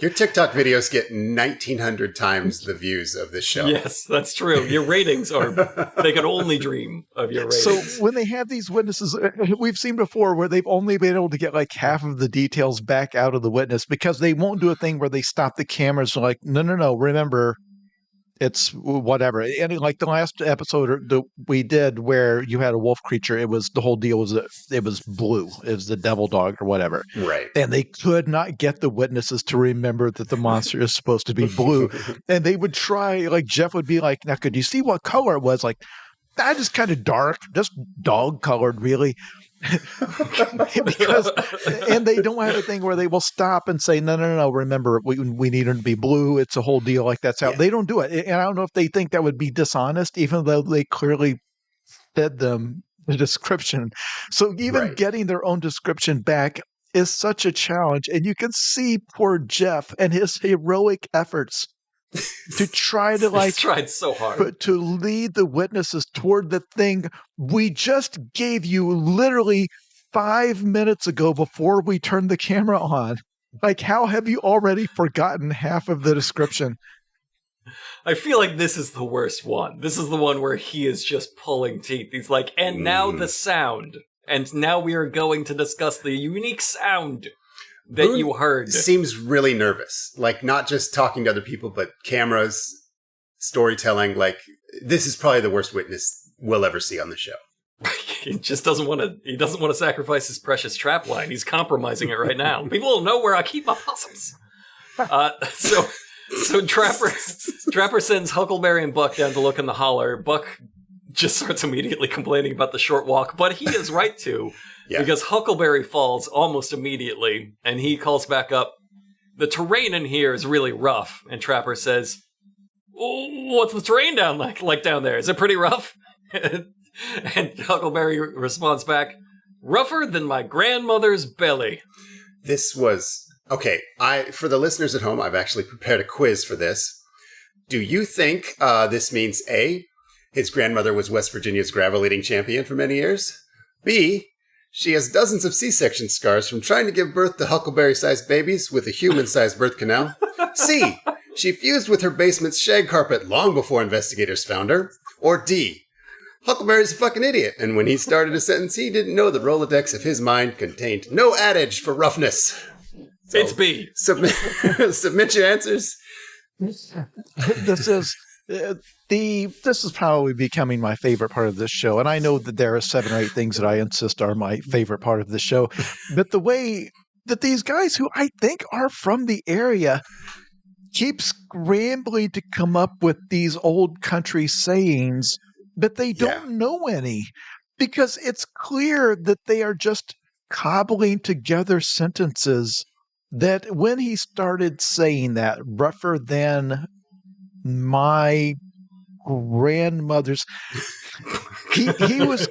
Your TikTok videos get 1,900 times the views of this show. Yes, that's true. Your ratings they can only dream of your ratings. So when they have these witnesses, we've seen before where they've only been able to get like half of the details back out of the witness because they won't do a thing where they stop the cameras and like, no, remember, it's whatever. And like the last episode that we did where you had a wolf creature, the whole deal was it was blue. It was the devil dog or whatever. Right. And they could not get the witnesses to remember that the monster is supposed to be blue. And they would try, like Jeff would be like, now could you see what color it was? Like, that is kind of dark, just dog colored, really. And they don't have a thing where they will stop and say, no, remember, we need them to be blue. It's a whole deal like that's how they don't do it. And I don't know if they think that would be dishonest, even though they clearly fed them the description. So even getting their own description back is such a challenge. And you can see poor Jeff and his heroic efforts to try to He's tried so hard, but to lead the witnesses toward the thing we just gave you literally 5 minutes ago before we turned the camera on. Like, how have you already forgotten half of the description? I feel like this is the worst one. This is the one where he is just pulling teeth. He's like, and now the sound. And now we are going to discuss the unique sound that Boone you heard. Seems really nervous. Like, not just talking to other people, but cameras, storytelling. Like, this is probably the worst witness we'll ever see on the show. He just doesn't want to sacrifice his precious trap line. He's compromising it right now. People will know where I keep my possums. So Trapper sends Huckleberry and Buck down to look in the holler. Buck just starts immediately complaining about the short walk, but he is right to. Yeah. Because Huckleberry falls almost immediately, and he calls back up, the terrain in here is really rough. And Trapper says, what's the terrain down like down there? Is it pretty rough? And Huckleberry responds back, rougher than my grandmother's belly. This was... Okay, for the listeners at home, I've actually prepared a quiz for this. Do you think this means A, his grandmother was West Virginia's gravel-eating champion for many years? B, she has dozens of C-section scars from trying to give birth to Huckleberry-sized babies with a human-sized birth canal? C, she fused with her basement's shag carpet long before investigators found her? Or D, Huckleberry's a fucking idiot, and when he started a sentence, he didn't know the Rolodex of his mind contained no adage for roughness. So, it's B. Submit your answers. This is probably becoming my favorite part of this show, and I know that there are 7 or 8 things that I insist are my favorite part of the show, but the way that these guys who I think are from the area keep scrambling to come up with these old country sayings, but they don't know any, because it's clear that they are just cobbling together sentences that when he started saying that, rougher than my grandmother's, he was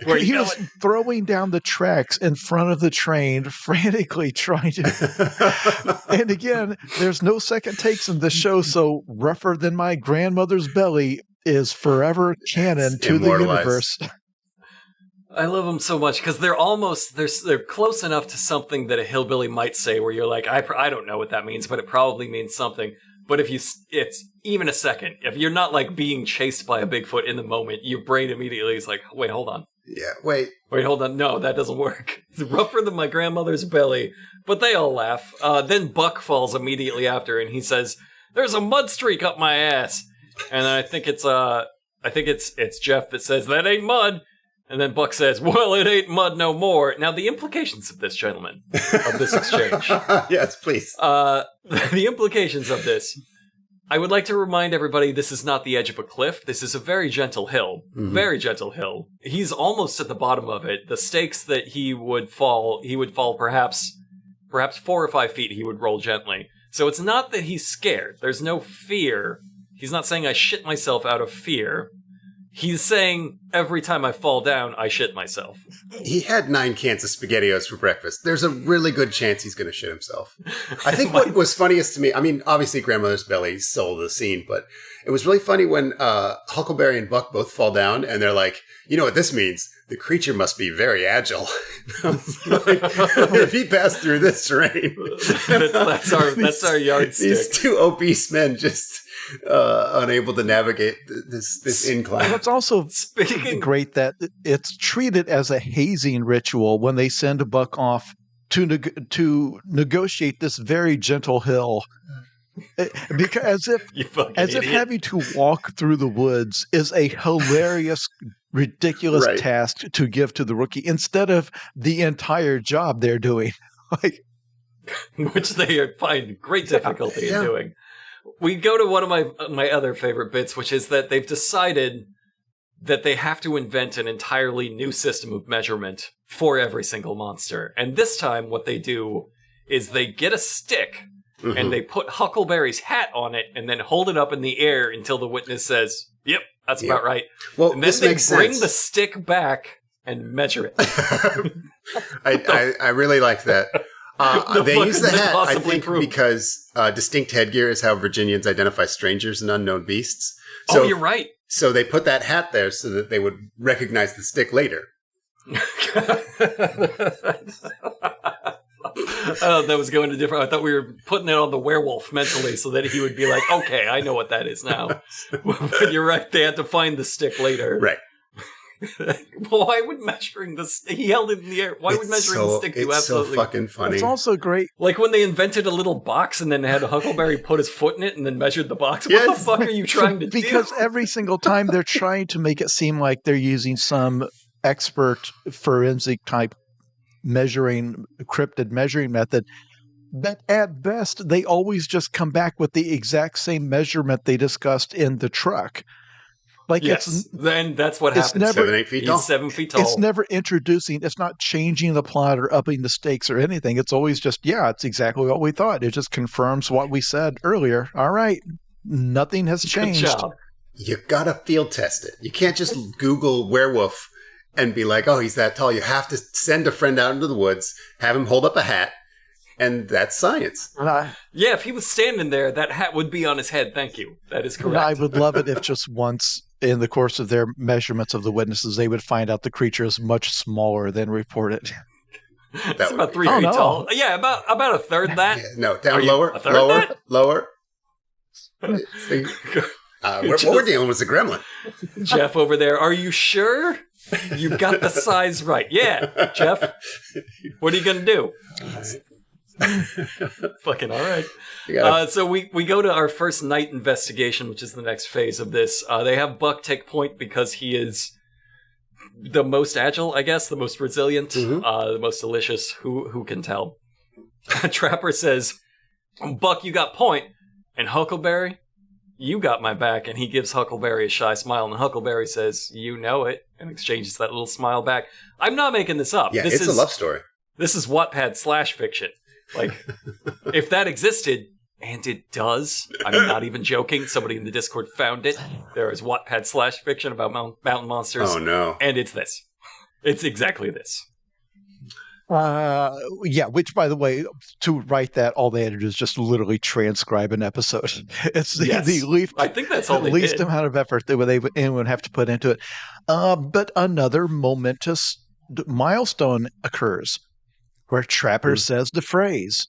throwing down the tracks in front of the train, frantically trying to. And again, there's no second takes in the show, so rougher than my grandmother's belly is forever canon to the universe. I love them so much because they're close enough to something that a hillbilly might say where you're like, I don't know what that means, but it probably means something. But it's even a second, if you're not like being chased by a Bigfoot in the moment, your brain immediately is like, wait, hold on. Yeah, wait. Wait, hold on. No, that doesn't work. It's rougher than my grandmother's belly. But they all laugh. Then Buck falls immediately after, and he says, "There's a mud streak up my ass." And I think it's Jeff that says, "That ain't mud." And then Buck says, "Well, it ain't mud no more." Now, the implications of this, gentlemen, of this exchange. Yes, please. The implications of this. I would like to remind everybody this is not the edge of a cliff. This is a very gentle hill. Mm-hmm. Very gentle hill. He's almost at the bottom of it. The stakes that he would fall perhaps 4 or 5 feet, he would roll gently. So it's not that he's scared. There's no fear. He's not saying I shit myself out of fear. He's saying every time I fall down, I shit myself. He had 9 cans of SpaghettiOs for breakfast. There's a really good chance he's going to shit himself. I think what was funniest to me, I mean, obviously Grandmother's Belly sold the scene, but it was really funny when Huckleberry and Buck both fall down and they're like, "You know what this means? The creature must be very agile." Like, if he passed through this terrain. that's our yardstick. These 2 obese men just unable to navigate this incline. It's also great that it's treated as a hazing ritual when they send Buck off to negotiate this very gentle hill. Because as if having to walk through the woods is a hilarious, ridiculous task to give to the rookie instead of the entire job they're doing. Which they find great difficulty in doing. We go to one of my other favorite bits, which is that they've decided that they have to invent an entirely new system of measurement for every single monster. And this time what they do is they get a stick and they put Huckleberry's hat on it and then hold it up in the air until the witness says, "Yep, that's about right." Well, and then this they makes bring sense. the stick back and measure it. I really like that. They use the hat, I think, because distinct headgear is how Virginians identify strangers and unknown beasts. So, you're right. So they put that hat there so that they would recognize the stick later. That was going to different. I thought we were putting it on the werewolf mentally so that he would be like, "Okay, I know what that is now." But you're right. They had to find the stick later. Right. Why would measuring the stick? He held it in the air. Why would measuring the stick do absolutely? It's so fucking funny. It's also great. Like when they invented a little box and then had Huckleberry put his foot in it and then measured the box. What the fuck are you trying to do? Because every single time they're trying to make it seem like they're using some expert forensic type cryptid measuring method, but at best they always just come back with the exact same measurement they discussed in the truck. Like then that's what happens. 7-8 feet tall. He's 7 feet tall. It's never introducing. It's not changing the plot or upping the stakes or anything. It's always just, it's exactly what we thought. It just confirms what we said earlier. All right, nothing has changed. Good job. You gotta field test it. You can't just Google werewolf and be like, "Oh, he's that tall." You have to send a friend out into the woods, have him hold up a hat, and that's science. Yeah, if he was standing there, that hat would be on his head. Thank you. That is correct. I would love it if just once in the course of their measurements of the witnesses, they would find out the creature is much smaller than reported. It's about 3 feet tall. Yeah, about a third that. Yeah, no, down lower. What we're dealing with is a gremlin. Jeff over there, are you sure? You got the size right. Yeah, Jeff. What are you going to do? Fucking all right. So we go to our first night investigation, which is the next phase of this. They have Buck take point because he is the most agile, I guess, the most resilient, the most delicious. Who can tell? Trapper says, "Buck, you got point," and Huckleberry, "You got my back," and he gives Huckleberry a shy smile, and Huckleberry says, "You know it," and exchanges that little smile back. I'm not making this up. Yeah, it's a love story. This is Wattpad / fiction. Like, if that existed, and it does, I'm not even joking, somebody in the Discord found it. There is Wattpad / fiction about mountain monsters. Oh, no. And it's this. It's exactly this. Which, by the way, to write that, all they had to do is just literally transcribe an episode. It's the least, I think that's all they least did. amount of effort that anyone would have to put into it. But another momentous milestone occurs where Trapper says the phrase,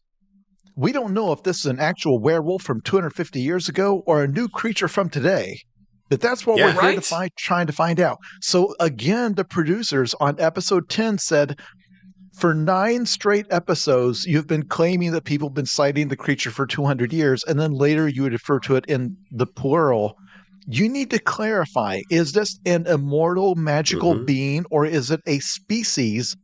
"We don't know if this is an actual werewolf from 250 years ago or a new creature from today, But that's what Yeah. we're here Right? trying to find out. So again, the producers on episode 10 said, for 9 straight episodes, you've been claiming that people have been citing the creature for 200 years, and then later you would refer to it in the plural. You need to clarify, is this an immortal magical being, or is it a species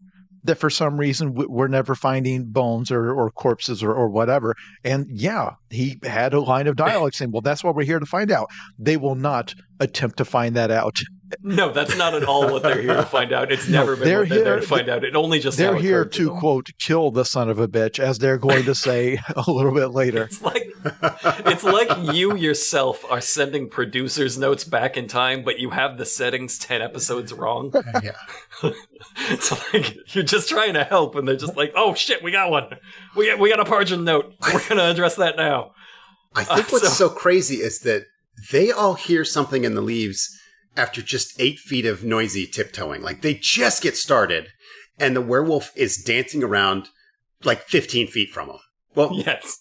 that for some reason we're never finding bones or corpses or whatever? And yeah, he had a line of dialogue saying, well, that's what we're here to find out. They will not attempt to find that out. No, that's not at all what they're here to find out. It's never been what they're there to find out. It only just they're now here occurred to them. quote kill the son of a bitch, as they're going to say a little bit later. It's like you yourself are sending producers notes back in time, but you have the settings 10 episodes wrong. Yeah. It's like you're just trying to help, and they're just like, "Oh shit, we got one. We got a Pargin note. We're gonna address that now." I think what's so crazy is that they all hear something in the leaves after just 8 feet of noisy tiptoeing. Like, they just get started, and the werewolf is dancing around like 15 feet from them. Well, yes,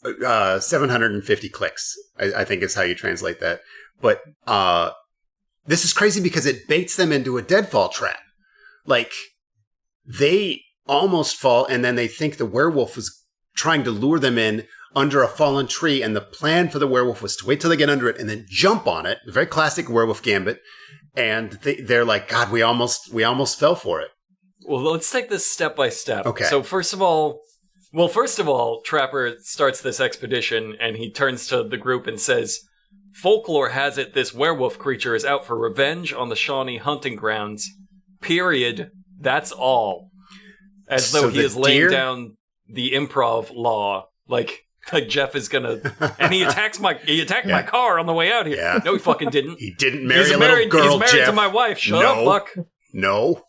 750 clicks, I think is how you translate that. But this is crazy because it baits them into a deadfall trap. Like, they almost fall, and then they think the werewolf was trying to lure them in under a fallen tree, and the plan for the werewolf was to wait till they get under it and then jump on it. Very classic werewolf gambit. And they're like, God, we almost fell for it. Well, let's take this step by step. Okay. So first of all, Trapper starts this expedition, and he turns to the group and says, "Folklore has it this werewolf creature is out for revenge on the Shawnee hunting grounds. Period. That's all." As though he is laying down the improv law, like Jeff is gonna, and he attacked my car on the way out here. Yeah. No, he fucking didn't. He didn't marry a little girl, He's married Jeff. to my wife. Shut up, Buck. No.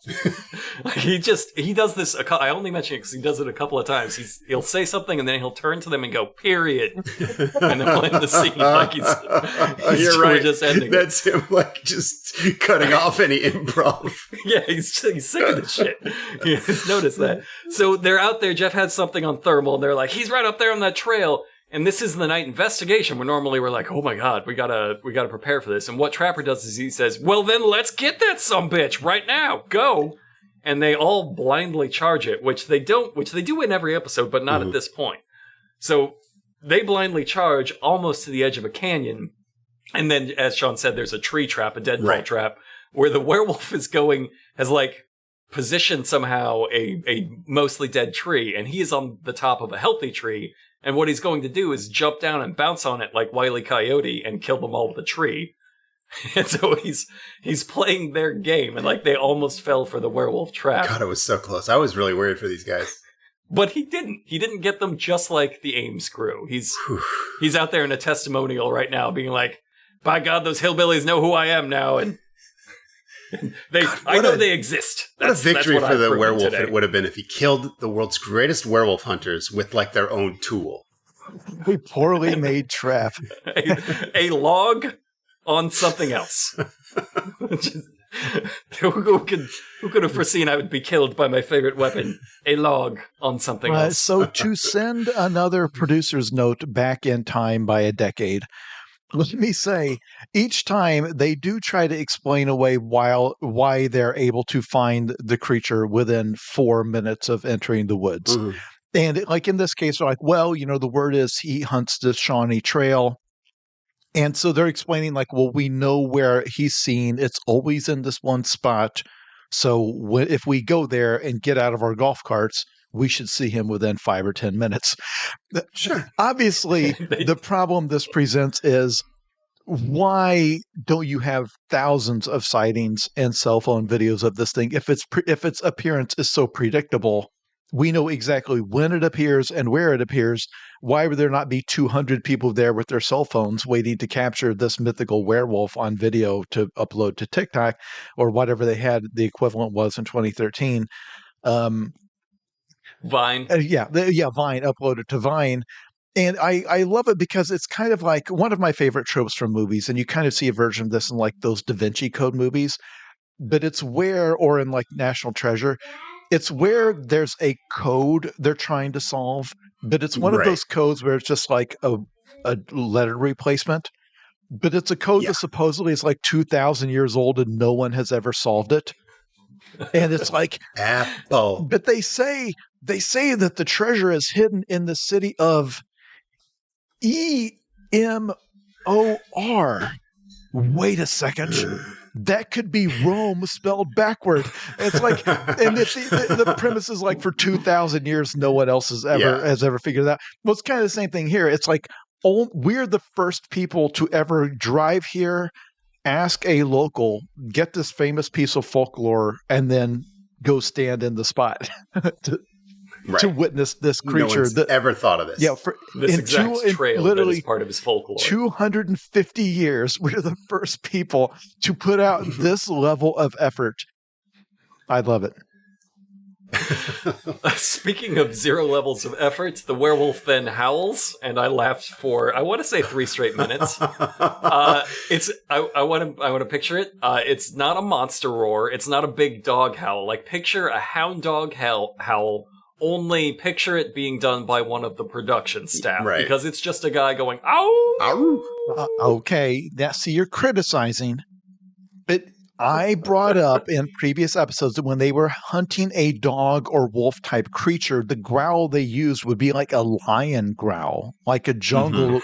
He does this. I only mention it because he does it a couple of times. He'll say something and then he'll turn to them and go, "Period," and then we'll end the scene like he's You're right. just ending. That's him, like, just cutting off any improv. Yeah, he's sick of this shit. He's noticed that. So they're out there. Jeff has something on thermal, and they're like, "He's right up there on that trail." And this is the night investigation, where normally we're like, "Oh my god, we gotta prepare for this." And what Trapper does is he says, "Well, then let's get that sumbitch right now. Go!" And they all blindly charge it, which they do in every episode, but not at this point. So they blindly charge almost to the edge of a canyon, and then, as Sean said, there's a tree trap, a deadfall trap, where the werewolf has like positioned somehow a mostly dead tree, and he is on the top of a healthy tree. And what he's going to do is jump down and bounce on it like Wile E. Coyote and kill them all with a tree. And so he's playing their game, and like they almost fell for the werewolf trap. God, it was so close. I was really worried for these guys. But he didn't. He didn't get them, just like the Ames crew. He's out there in a testimonial right now being like, "By God, those hillbillies know who I am now, and I know they exist." What a victory for the werewolf today. it would have been if he killed the world's greatest werewolf hunters with, like, their own tool. A poorly made trap. a log on something else. Who could have foreseen I would be killed by my favorite weapon, a log on something else? So to send another producer's note back in time by a decade, let me say, each time they do try to explain away why they're able to find the creature within 4 minutes of entering the woods. Mm-hmm. And like in this case, they're like, well, the word is he hunts the Shawnee Trail. And so they're explaining like, well, we know where he's seen. It's always in this one spot. So if we go there and get out of our golf carts, we should see him within 5 or 10 minutes. Sure. Obviously, the problem this presents is, why don't you have thousands of sightings and cell phone videos of this thing? If its appearance is so predictable, we know exactly when it appears and where it appears. Why would there not be 200 people there with their cell phones waiting to capture this mythical werewolf on video to upload to TikTok or whatever they had the equivalent was in 2013? Vine. Vine uploaded to Vine. And I love it because it's kind of like one of my favorite tropes from movies, and you kind of see a version of this in like those Da Vinci Code movies, but it's where, or in like National Treasure, it's where there's a code they're trying to solve, but it's one of those codes where it's just like a letter replacement. But it's a code that supposedly is like 2,000 years old and no one has ever solved it. And it's like Apple. But they say that the treasure is hidden in the city of EMOR. Wait a second. That could be Rome spelled backward. It's like, and the premise is like for 2,000 years, no one else has ever figured it out. Well, it's kind of the same thing here. It's like, we're the first people to ever drive here, ask a local, get this famous piece of folklore, and then go stand in the spot to witness this creature. No one's ever thought of this. Yeah, this exact trail literally that is part of his folklore. 250 years, we're the first people to put out this level of effort. I love it. Speaking of 0 levels of effort, the werewolf then howls, and I laughed for, I want to say 3 straight minutes. I want to picture it. It's not a monster roar. It's not a big dog howl. Like, picture a hound dog howl. Only picture it being done by one of the production staff, because it's just a guy going, ow! Okay, see, you're criticizing, but I brought up in previous episodes that when they were hunting a dog or wolf type creature, the growl they used would be like a lion growl, like a jungle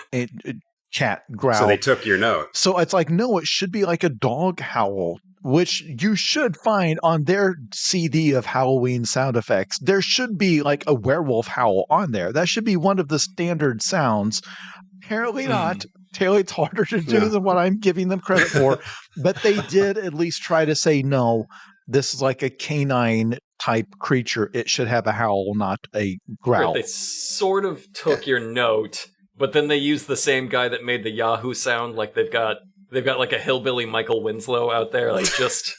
cat growl. So they took your note. So it's like, no, it should be like a dog howl, which you should find on their CD of Halloween sound effects. There should be like a werewolf howl on there. That should be one of the standard sounds. Apparently not. Apparently it's harder to do than what I'm giving them credit for. But they did at least try to say, no, this is like a canine type creature. It should have a howl, not a growl. They sort of took your note, but then they used the same guy that made the Yahoo sound. Like they've got like a hillbilly Michael Winslow out there, like just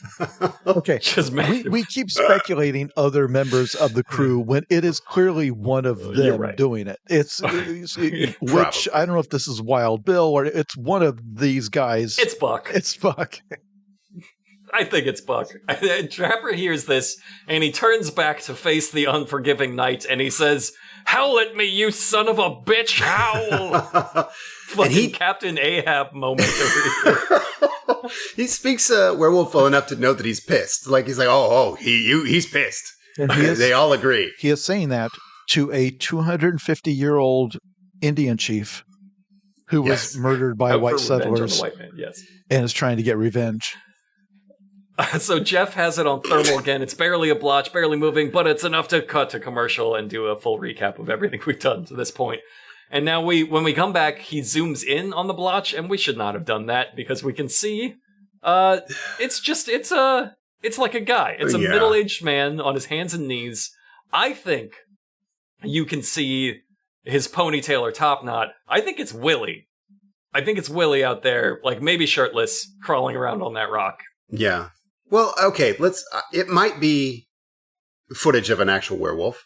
okay. Just we keep speculating other members of the crew when it is clearly one of them doing it. It's which I don't know if this is Wild Bill or it's one of these guys. It's Buck. It's Buck. I think it's Buck. Trapper hears this and he turns back to face the unforgiving night and he says, "Howl at me, you son of a bitch! Howl!" Fucking Captain Ahab moment over here. He speaks werewolf well enough to know that he's pissed. Like he's like, he's pissed. And they all agree. He is saying that to a 250-year-old Indian chief who was murdered by white settlers, white man, and is trying to get revenge. So Jeff has it on thermal again. It's barely a blotch, barely moving, but it's enough to cut to commercial and do a full recap of everything we've done to this point. And now when we come back, he zooms in on the blotch, and we should not have done that because we can see, it's like a guy. It's a middle-aged man on his hands and knees. I think you can see his ponytail or top knot. I think it's Willie. I think it's Willie out there, like maybe shirtless, crawling around on that rock. Yeah. Well, okay, it might be footage of an actual werewolf.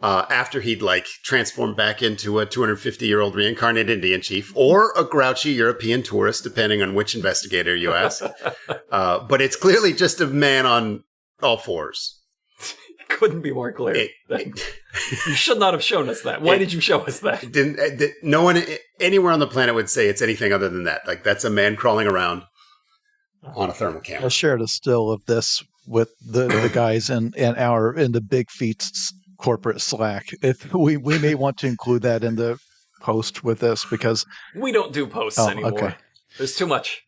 After he'd transformed back into a 250-year-old reincarnated Indian chief or a grouchy European tourist, depending on which investigator you ask. But it's clearly just a man on all fours. Couldn't be more clear. You should not have shown us that. Why did you show us that? No one anywhere on the planet would say it's anything other than that. Like, that's a man crawling around on a thermal camera. I shared a still of this with the guys in the BIGFEETS corporate Slack. If we may want to include that in the post with this because we don't do posts anymore. Okay. There's too much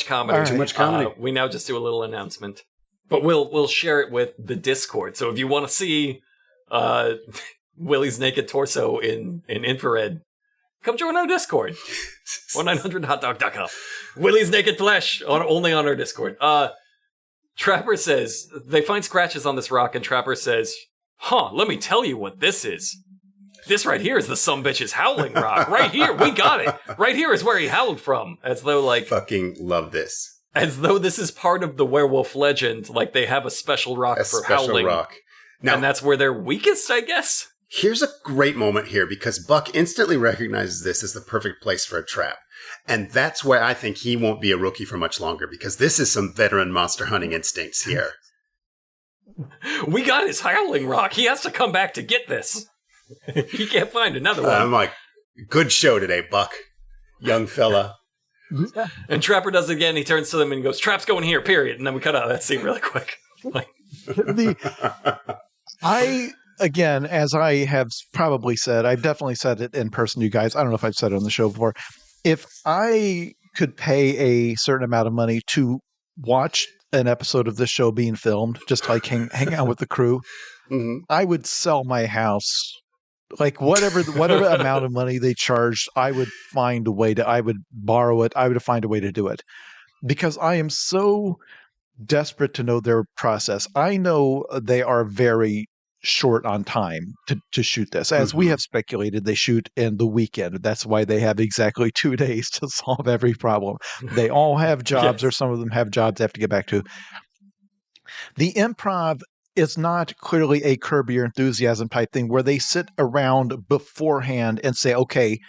comedy. Right. Too much comedy. We now just do a little announcement, but we'll share it with the Discord. So if you want to see Willie's naked torso in infrared, come join our Discord. 1-900hotdog.com. Willie's naked flesh only on our Discord. Trapper says they find scratches on this rock, and Trapper says, let me tell you what this is. This right here is the sumbitch's howling rock. Right here, we got it. Right here is where he howled from. As though fucking love this. As though this is part of the werewolf legend. Like they have a special rock for howling. Rock. Now, and that's where they're weakest, I guess. Here's a great moment here because Buck instantly recognizes this as the perfect place for a trap. And that's why I think he won't be a rookie for much longer because this is some veteran monster hunting instincts here. We got his howling rock. He has to come back to get this. He can't find another one. I'm like, good show today, Buck. Young fella. And Trapper does it again. He turns to them and goes, "Trap's going here, period." And then we cut out of that scene really quick. Like, Again, as I have probably said, I've definitely said it in person to you guys. I don't know if I've said it on the show before. If I could pay a certain amount of money to watch an episode of this show being filmed, just like hang out with the crew, I would sell my house. Like whatever amount of money they charged, I would find a way I would borrow it. I would find a way to do it because I am so desperate to know their process. I know they are very short on time to shoot this. As we have speculated, they shoot in the weekend. That's why they have exactly 2 days to solve every problem. They all have jobs, or some of them have jobs they have to get back to. The improv is not clearly a Curb Your Enthusiasm type thing where they sit around beforehand and say, okay,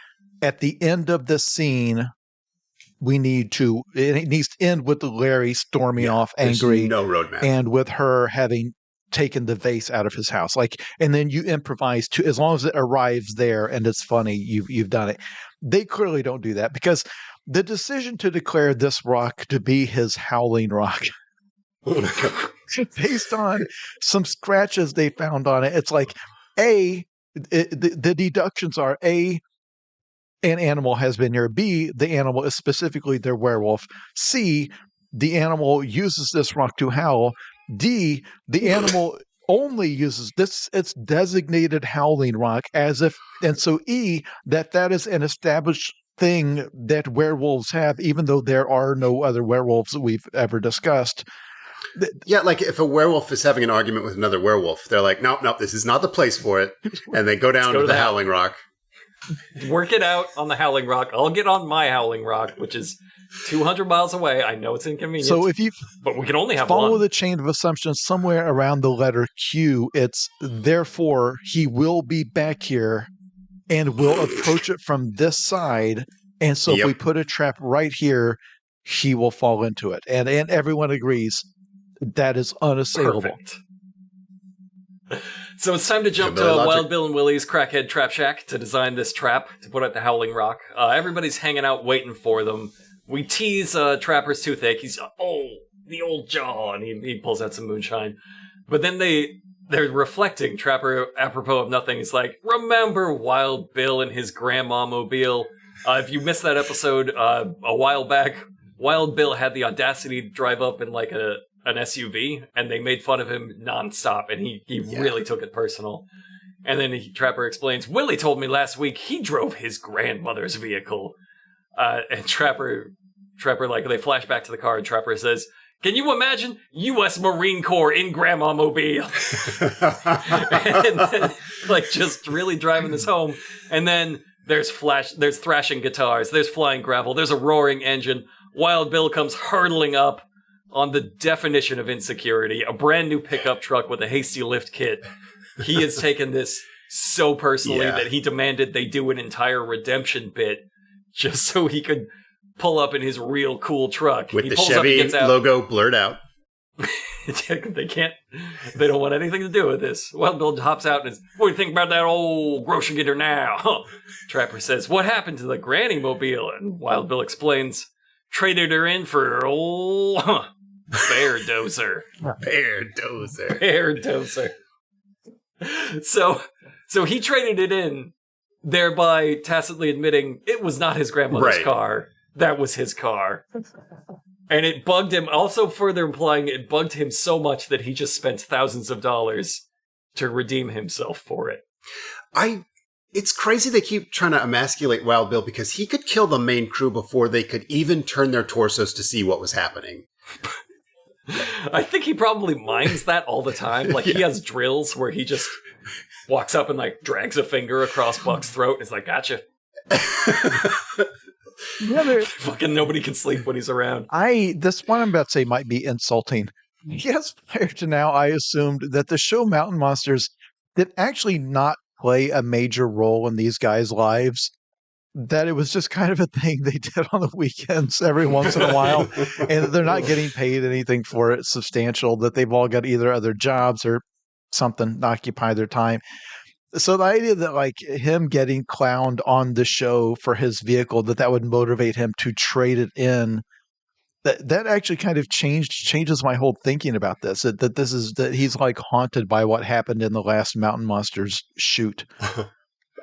at the end of the scene, it needs to end with Larry storming off angry, no roadmap, and with her having taken the vase out of his house. And then you improvise to, as long as it arrives there and it's funny, you've done it. They clearly don't do that because the decision to declare this rock to be his howling rock, based on some scratches they found on it, it's like the deductions are an animal has been here. B, the animal is specifically their werewolf. C, the animal uses this rock to howl. D, the animal only uses its designated howling rock and so E, that is an established thing that werewolves have, even though there are no other werewolves that we've ever discussed. Yeah, like if a werewolf is having an argument with another werewolf, they're like, nope, this is not the place for it. And they go down to the howling rock. Work it out on the howling rock. I'll get on my howling rock, which is 200 miles away. I know it's inconvenient. So if you but we can only have follow one. the chain of assumptions somewhere around the letter Q, it's therefore he will be back here and will approach it from this side. And so if we put a trap right here, he will fall into it. And everyone agrees that is unassailable. Perfect. So it's time to jump to Wild Bill and Willie's Crackhead Trap Shack to design this trap to put out the Howling Rock. Everybody's hanging out waiting for them. We tease Trapper's toothache. He's, the old jaw, and he pulls out some moonshine. But then they're reflecting. Trapper, apropos of nothing, is like, remember Wild Bill and his grandma mobile? If you missed that episode a while back, Wild Bill had the audacity to drive up in like an SUV, and they made fun of him nonstop, and he really took it personal. And then Trapper explains, Willie told me last week he drove his grandmother's vehicle. And Trapper, they flash back to the car, and Trapper says, can you imagine U.S. Marine Corps in Grandma Mobile? And then, just really driving this home. And then there's thrashing guitars, there's flying gravel, there's a roaring engine. Wild Bill comes hurtling up on the definition of insecurity, a brand new pickup truck with a hasty lift kit. He has taken this so personally that he demanded they do an entire redemption bit just so he could pull up in his real cool truck. With the Chevy logo blurred out. They don't want anything to do with this. Wild Bill hops out and is, what do you think about that old grocery getter now? Trapper says, what happened to the granny mobile? And Wild Bill explains, traded her in for old Bear Dozer. Bear Dozer. Bear Dozer. So he traded it in, thereby tacitly admitting it was not his grandmother's car. That was his car. And it bugged him, also further implying it bugged him so much that he just spent thousands of dollars to redeem himself for it. It's crazy they keep trying to emasculate Wild Bill because he could kill the main crew before they could even turn their torsos to see what was happening. I think he probably minds that all the time. He has drills where he just walks up and drags a finger across Buck's throat and is like, gotcha. Fucking nobody can sleep when he's around. This one I'm about to say might be insulting. Yes, prior to now, I assumed that the show Mountain Monsters did actually not play a major role in these guys' lives. That it was just kind of a thing they did on the weekends every once in a while, and they're not getting paid anything for it substantial, that they've all got either other jobs or something to occupy their time. So the idea that like him getting clowned on the show for his vehicle, that would motivate him to trade it in, that actually kind of changes my whole thinking about this. That he's like haunted by what happened in the last Mountain Monsters shoot.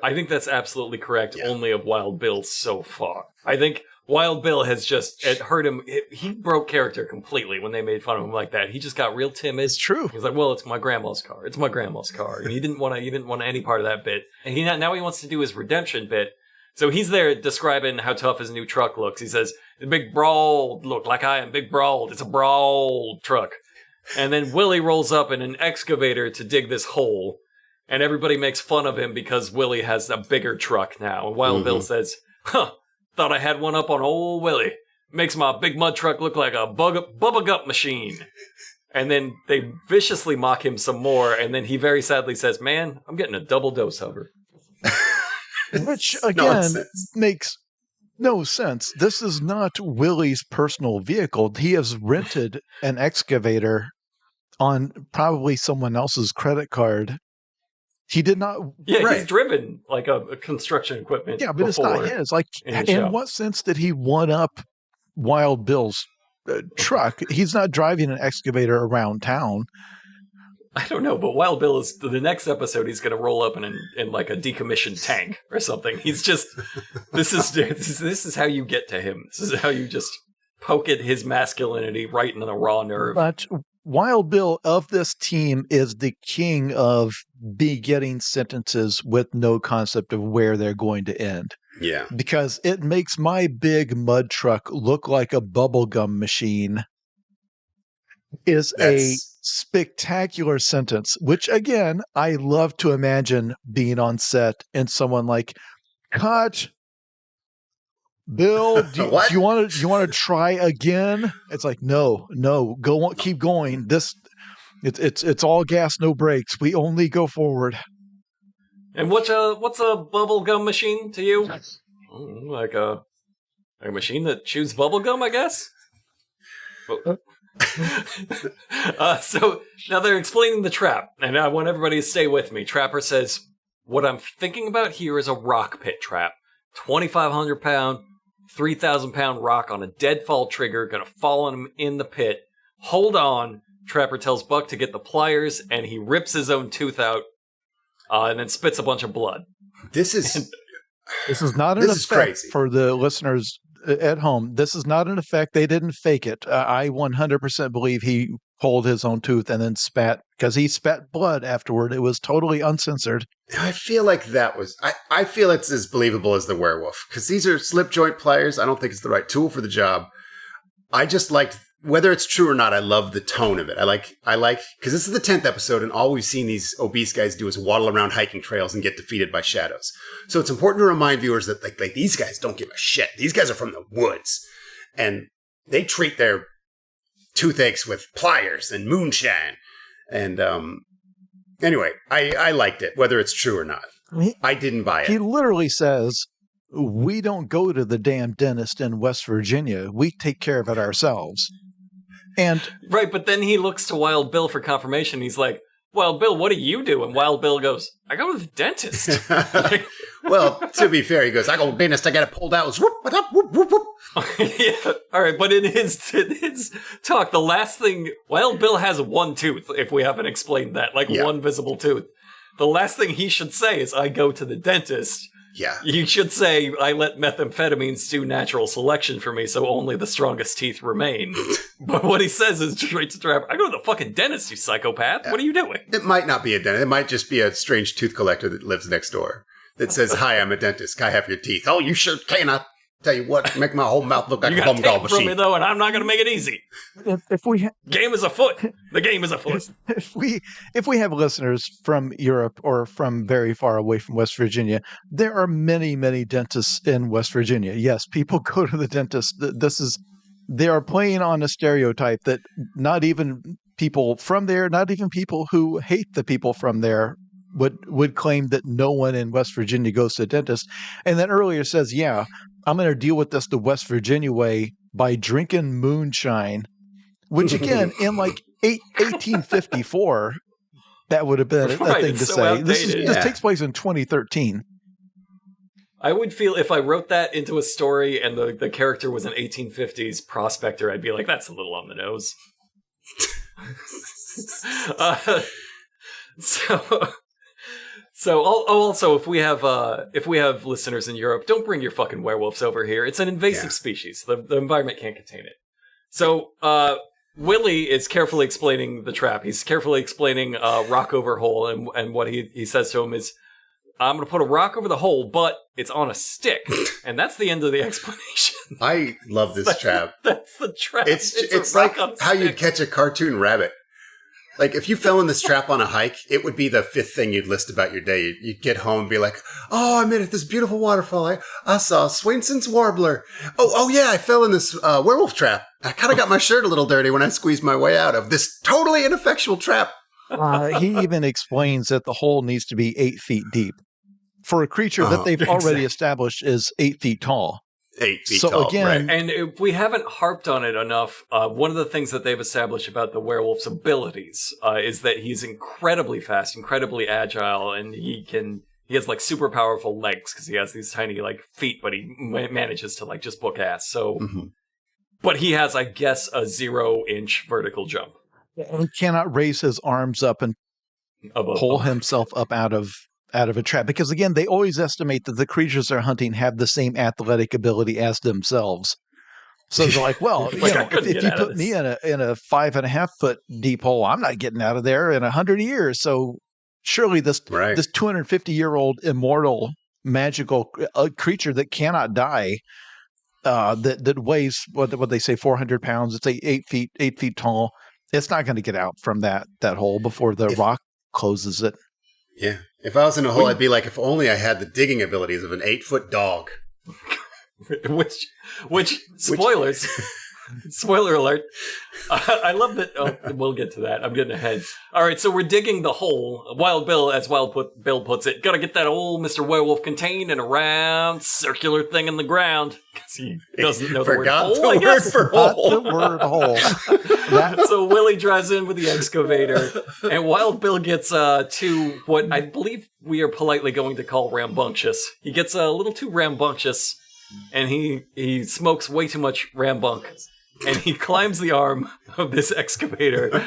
I think that's absolutely correct. Yeah. Only of Wild Bill so far. I think Wild Bill has just hurt him. He broke character completely when they made fun of him like that. He just got real timid. It's true. He's like, "Well, it's my grandma's car. It's my grandma's car." And he didn't want any part of that bit. And now he wants to do his redemption bit. So he's there describing how tough his new truck looks. He says, "Big broad look like I am big broad. It's a broad truck." And then Willie rolls up in an excavator to dig this hole. And everybody makes fun of him because Willie has a bigger truck now. And Wild Bill says, "Huh, thought I had one up on old Willie. Makes my big mud truck look like a bubba gut machine." And then they viciously mock him some more. And then he very sadly says, "Man, I'm getting a double dose of her." Which, again, makes no sense. This is not Willie's personal vehicle. He has rented an excavator on probably someone else's credit card. He did not. Yeah, right. He's driven like a construction equipment. Yeah, but it's not his. Like, in what sense did he one up Wild Bill's truck? He's not driving an excavator around town. I don't know, but Wild Bill is the next episode. He's going to roll up in like a decommissioned tank or something. He's just this is how you get to him. This is how you just poke at his masculinity right in the raw nerve. But Wild Bill of this team is the king of getting sentences with no concept of where they're going to end. Yeah. Because it makes my big mud truck look like a bubblegum machine is a spectacular sentence, which again, I love to imagine being on set and someone like, "Cut. Bill, do you want to try again?" It's like, no, go on, keep going. It's all gas, no brakes. We only go forward. And what's a bubblegum machine to you? Like a machine that chews bubblegum, I guess. So now they're explaining the trap, and I want everybody to stay with me. Trapper says, "What I'm thinking about here is a rock pit trap. 2,500 pound, 3,000 pound rock on a deadfall trigger, gonna fall on him in the pit. Hold on." Trapper tells Buck to get the pliers, and he rips his own tooth out, and then spits a bunch of blood. This is not an effect crazy. For the listeners at home. This is not an effect. They didn't fake it. I 100% believe he pulled his own tooth and then spat, because he spat blood afterward. It was totally uncensored. I feel like I feel it's as believable as the werewolf, because these are slip joint pliers. I don't think it's the right tool for the job. I just liked, whether it's true or not, I love the tone of it. I like, because this is the 10th episode, and all we've seen these obese guys do is waddle around hiking trails and get defeated by shadows. So it's important to remind viewers that like these guys don't give a shit. These guys are from the woods, and they treat their toothaches with pliers and moonshine. And anyway, I liked it, whether it's true or not. I didn't buy it. He literally says, "We don't go to the damn dentist in West Virginia. We take care of it ourselves." And right, but then he looks to Wild Bill for confirmation. He's like, "Wild Bill, what do you do?" And Wild Bill goes, "I go to the dentist." Well, to be fair, he goes, "I go to the dentist, I get it pulled out." Whoop, whoop, whoop, whoop. Yeah, all right, but in his talk, the last thing, Wild Bill has one tooth, if we haven't explained that, one visible tooth. The last thing he should say is, "I go to the dentist." Yeah. You should say, "I let methamphetamines do natural selection for me, so only the strongest teeth remain." But what he says is straight to Trapper, "I go to the fucking dentist, you psychopath. What are you doing?" It might not be a dentist. It might just be a strange tooth collector that lives next door that says, "Hi, I'm a dentist. Can I have your teeth?" "Oh, you sure can. I tell you what, make my whole mouth look like a bum gall machine." From me though, and I'm not going to make it easy. Game is afoot. The game is afoot. If we have listeners from Europe or from very far away from West Virginia, there are many, many dentists in West Virginia. Yes, people go to the dentist. They are playing on a stereotype that not even people from there, not even people who hate the people from there would claim that no one in West Virginia goes to a dentist. And then earlier says, "Yeah, I'm going to deal with this the West Virginia way by drinking moonshine," which again, in 1854, That would have been a Right, thing to it's so say. This outdated. takes place in 2013. I would feel if I wrote that into a story and the character was an 1850s prospector, I'd be like, that's a little on the nose. So also if we have listeners in Europe, don't bring your fucking werewolves over here. It's an invasive species. The environment can't contain it. So Willie is carefully explaining the trap. He's carefully explaining rock over hole, and what he says to him is, I'm going to put a rock over the hole, but it's on a stick. And that's the end of the explanation. I love this trap. That's the trap. It's like how you'd catch a cartoon rabbit. Like, if you fell in this trap on a hike, it would be the fifth thing you'd list about your day. You'd get home and be like, oh, I made it this beautiful waterfall. I saw Swainson's warbler. Oh yeah, I fell in this werewolf trap. I kind of got my shirt a little dirty when I squeezed my way out of this totally ineffectual trap. He even explains that the hole needs to be 8 feet deep for a creature that they've already established is 8 feet tall. 8 feet tall, again, right. And if we haven't harped on it enough, one of the things that they've established about the werewolf's abilities is that he's incredibly fast, incredibly agile, and he has like super powerful legs because he has these tiny like feet, but he manages to like just book ass. So, but he has, I guess, a 0-inch vertical jump. He cannot raise his arms up and pull himself up out of a trap, because again, they always estimate that the creatures they're hunting have the same athletic ability as themselves. So they're like, well, if you put me in a 5.5 foot deep hole, I'm not getting out of there in 100 years. So surely this 250-year-old immortal magical creature that cannot die, that weighs what they say 400 pounds, it's 8 feet tall. It's not going to get out from that hole before the rock closes it. Yeah. If I was in a hole, I'd be like, if only I had the digging abilities of an 8-foot dog. Which spoilers. Spoiler alert. I love that. Oh, we'll get to that. I'm getting ahead. All right, so we're digging the hole. Wild Bill, as Bill puts it, gotta get that old Mr. Werewolf contained in a round circular thing in the ground. Because he doesn't know the word hole, I guess. The word hole. So Willie drives in with the excavator, and Wild Bill gets to what I believe we are politely going to call rambunctious. He gets a little too rambunctious, and he smokes way too much rambunk. And he climbs the arm of this excavator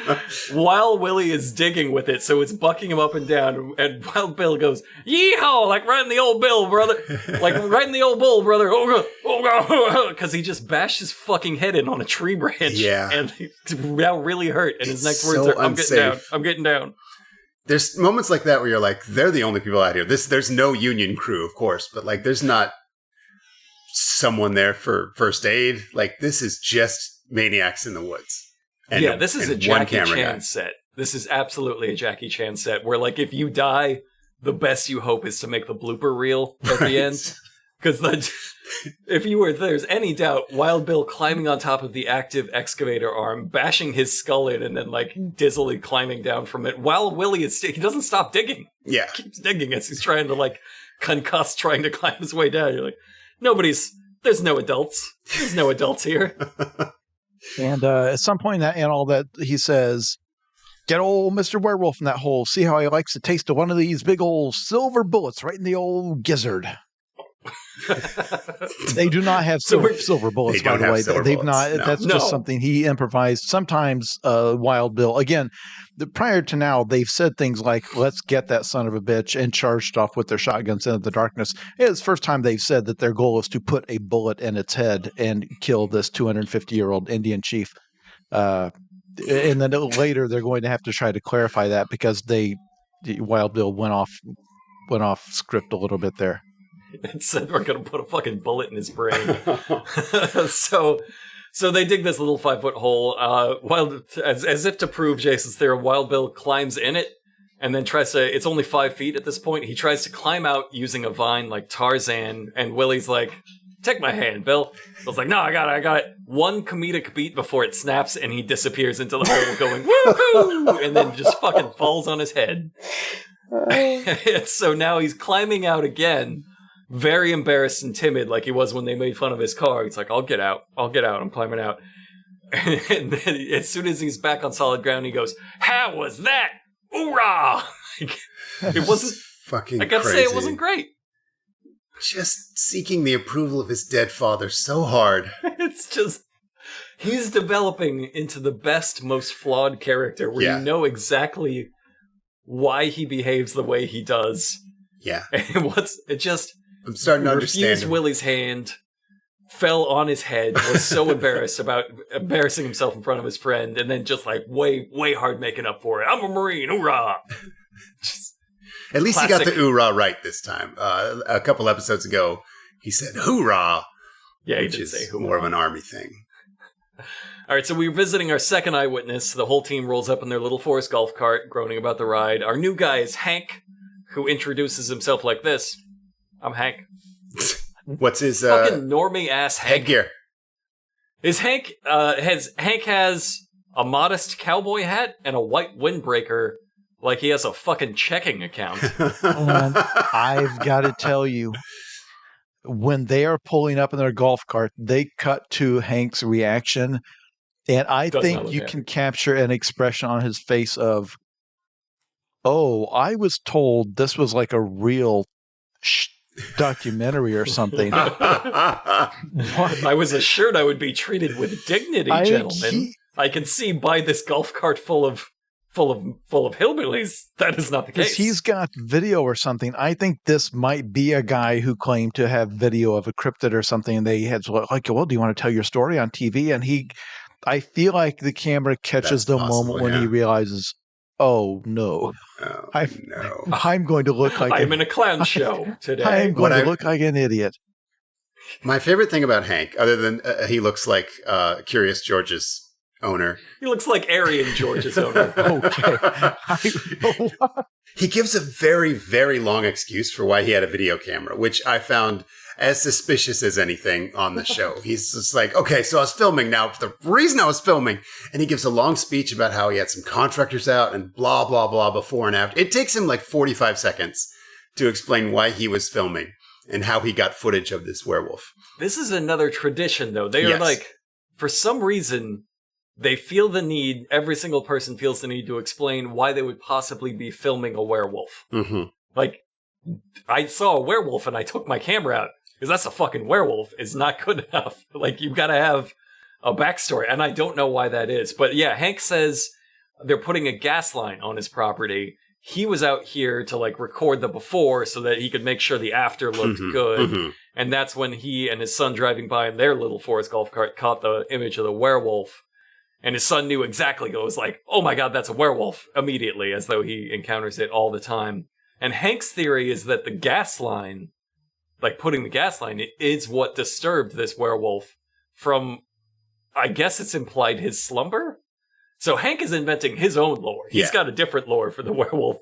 while Willie is digging with it, so it's bucking him up and down. And Wild Bill goes, "Yeehaw!" Like riding the old bill, brother. Like riding the old bull, brother. Oh, because he just bashed his fucking head in on a tree branch. Yeah, and he's now really hurt. And his next words are, "I'm getting down. I'm getting down." There's moments like that where you're like, they're the only people out here. There's no union crew, of course, but like, there's not someone there for first aid. Like, this is just maniacs in the woods. And this is a Jackie Chan set. This is absolutely a Jackie Chan set where, like, if you die, the best you hope is to make the blooper reel at the end. Because there's any doubt, Wild Bill climbing on top of the active excavator arm, bashing his skull in, and then like dizzily climbing down from it, while Willie he doesn't stop digging. Yeah, he keeps digging as he's trying to like concuss, trying to climb his way down. You're like, there's no adults. There's no adults here. And at some point in all that, he says, "Get old Mr. Werewolf in that hole. See how he likes the taste of one of these big old silver bullets right in the old gizzard." They do not have silver bullets, by the way. They've not. That's just something he improvised. Sometimes Wild Bill, again, prior to now, they've said things like, "Let's get that son of a bitch," and charged off with their shotguns into the darkness. It's the first time they've said that their goal is to put a bullet in its head and kill this 250-year-old Indian chief. And then later, they're going to have to try to clarify that because Wild Bill went off script a little bit there. And said we're going to put a fucking bullet in his brain. So they dig this little 5-foot hole. As if to prove Jason's theory, Wild Bill climbs in it and then tries to. It's only 5 feet at this point. He tries to climb out using a vine like Tarzan, and Willie's like, "Take my hand, Bill." Bill's like, "No, I got it. One comedic beat before it snaps, and he disappears into the hole, going woohoo, and then just fucking falls on his head. So now he's climbing out again. Very embarrassed and timid, like he was when they made fun of his car. He's like, I'll get out, I'm climbing out. And then as soon as he's back on solid ground, he goes, "How was that? hoorah! It wasn't fucking I gotta crazy. say, it wasn't great. Just seeking the approval of his dead father so hard. It's just, he's developing into the best, most flawed character where you know exactly why he behaves the way he does. Yeah. And I'm starting to understand refused him. Willie's hand, fell on his head, was so embarrassed about embarrassing himself in front of his friend, and then just like way hard making up for it. I'm a Marine, hoorah! At least classic. he got the hoorah right this time. A couple episodes ago, he said hoorah. Yeah, he which did is say hoorah. more of an army thing. All right, so we're visiting our second eyewitness. The whole team rolls up in their little forest golf cart, groaning about the ride. Our new guy is Hank, who introduces himself like this. I'm Hank. What's his fucking normie ass Hank? headgear? Is Hank has a modest cowboy hat and a white windbreaker, like he has a fucking checking account. And I've got to tell you, when they are pulling up in their golf cart, they cut to Hank's reaction, and I think you can capture an expression on his face of, "Oh, I was told this was like a real documentary or something." I was assured I would be treated with dignity, gentlemen. I can see by this golf cart full of hillbillies that is not the case. He's got video or something. I think this might be a guy who claimed to have video of a cryptid or something. And they had like, well, do you want to tell your story on TV? And I feel like the camera catches the moment when he realizes, oh no, I'm going to look like I'm in a clown show today. I'm going to look like an idiot. My favorite thing about Hank, other than he looks like Curious George's owner. He looks like Aryan George's owner. Okay. He gives a very, very long excuse for why he had a video camera, which I found as suspicious as anything on the show. He's just like, okay, so I was filming now. The reason I was filming, and he gives a long speech about how he had some contractors out and blah, blah, blah before and after. It takes him like 45 seconds to explain why he was filming and how he got footage of this werewolf. This is another tradition, though. They are like, for some reason, they feel the need, every single person feels the need to explain why they would possibly be filming a werewolf. Mm-hmm. Like, I saw a werewolf and I took my camera out, because that's a fucking werewolf, is not good enough. Like, you've got to have a backstory, and I don't know why that is. But yeah, Hank says they're putting a gas line on his property. He was out here to, like, record the before so that he could make sure the after looked good. Mm-hmm. And that's when he and his son driving by in their little forest golf cart caught the image of the werewolf. And his son knew exactly. It was like, oh my God, that's a werewolf immediately, as though he encounters it all the time. And Hank's theory is that the gas line, like putting the gas line, is what disturbed this werewolf from, I guess it's implied, his slumber? So Hank is inventing his own lore. He's got a different lore for the werewolf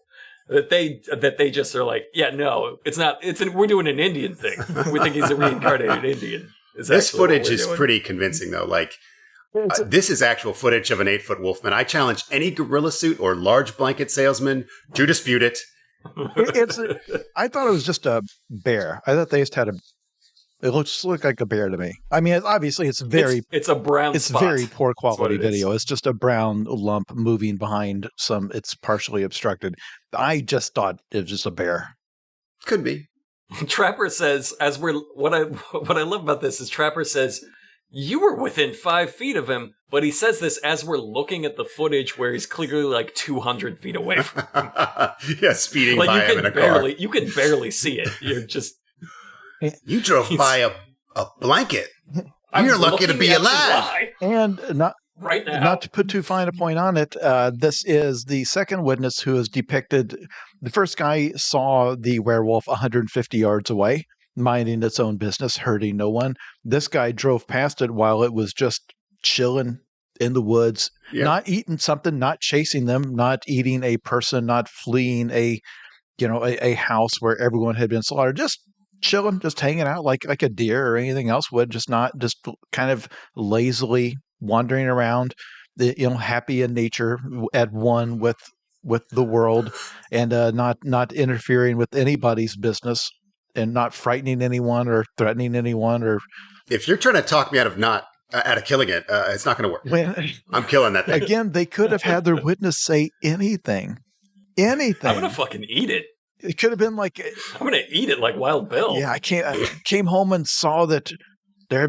that they just are like, yeah, no, it's not. We're doing an Indian thing. We think he's a reincarnated Indian. This footage is pretty convincing, though. Like, this is actual footage of an 8-foot wolfman. I challenge any gorilla suit or large blanket salesman to dispute it. I thought it was just a bear. I thought they just had it looks like a bear to me. I mean, obviously it's a brown spot. Very poor quality video. It's just a brown lump moving behind it's partially obstructed. I just thought it was just a bear. Could be. Trapper says, what I love about this is Trapper says, you were within 5 feet of him, but he says this as we're looking at the footage where he's clearly like 200 feet away from him. Yeah, speeding by him in a car. You can barely see it. You're just... You drove by a blanket. You're lucky to be alive. And right now. Not to put too fine a point on it, this is the second witness who is depicted. The first guy saw the werewolf 150 yards away, minding its own business, hurting no one. This guy drove past it while it was just chilling in the woods, not eating something, not chasing them, not eating a person, not fleeing a house where everyone had been slaughtered, just chilling, just hanging out like a deer or anything else would, just kind of lazily wandering around, happy in nature, at one with the world, and not interfering with anybody's business, and not frightening anyone or threatening anyone. Or if you're trying to talk me out of killing it, it's not going to work. I'm killing that thing. Again, they could have had their witness say anything. anything. I'm gonna fucking eat it. It could have been like, I'm gonna eat it like Wild Bill. yeah, I came home and saw that there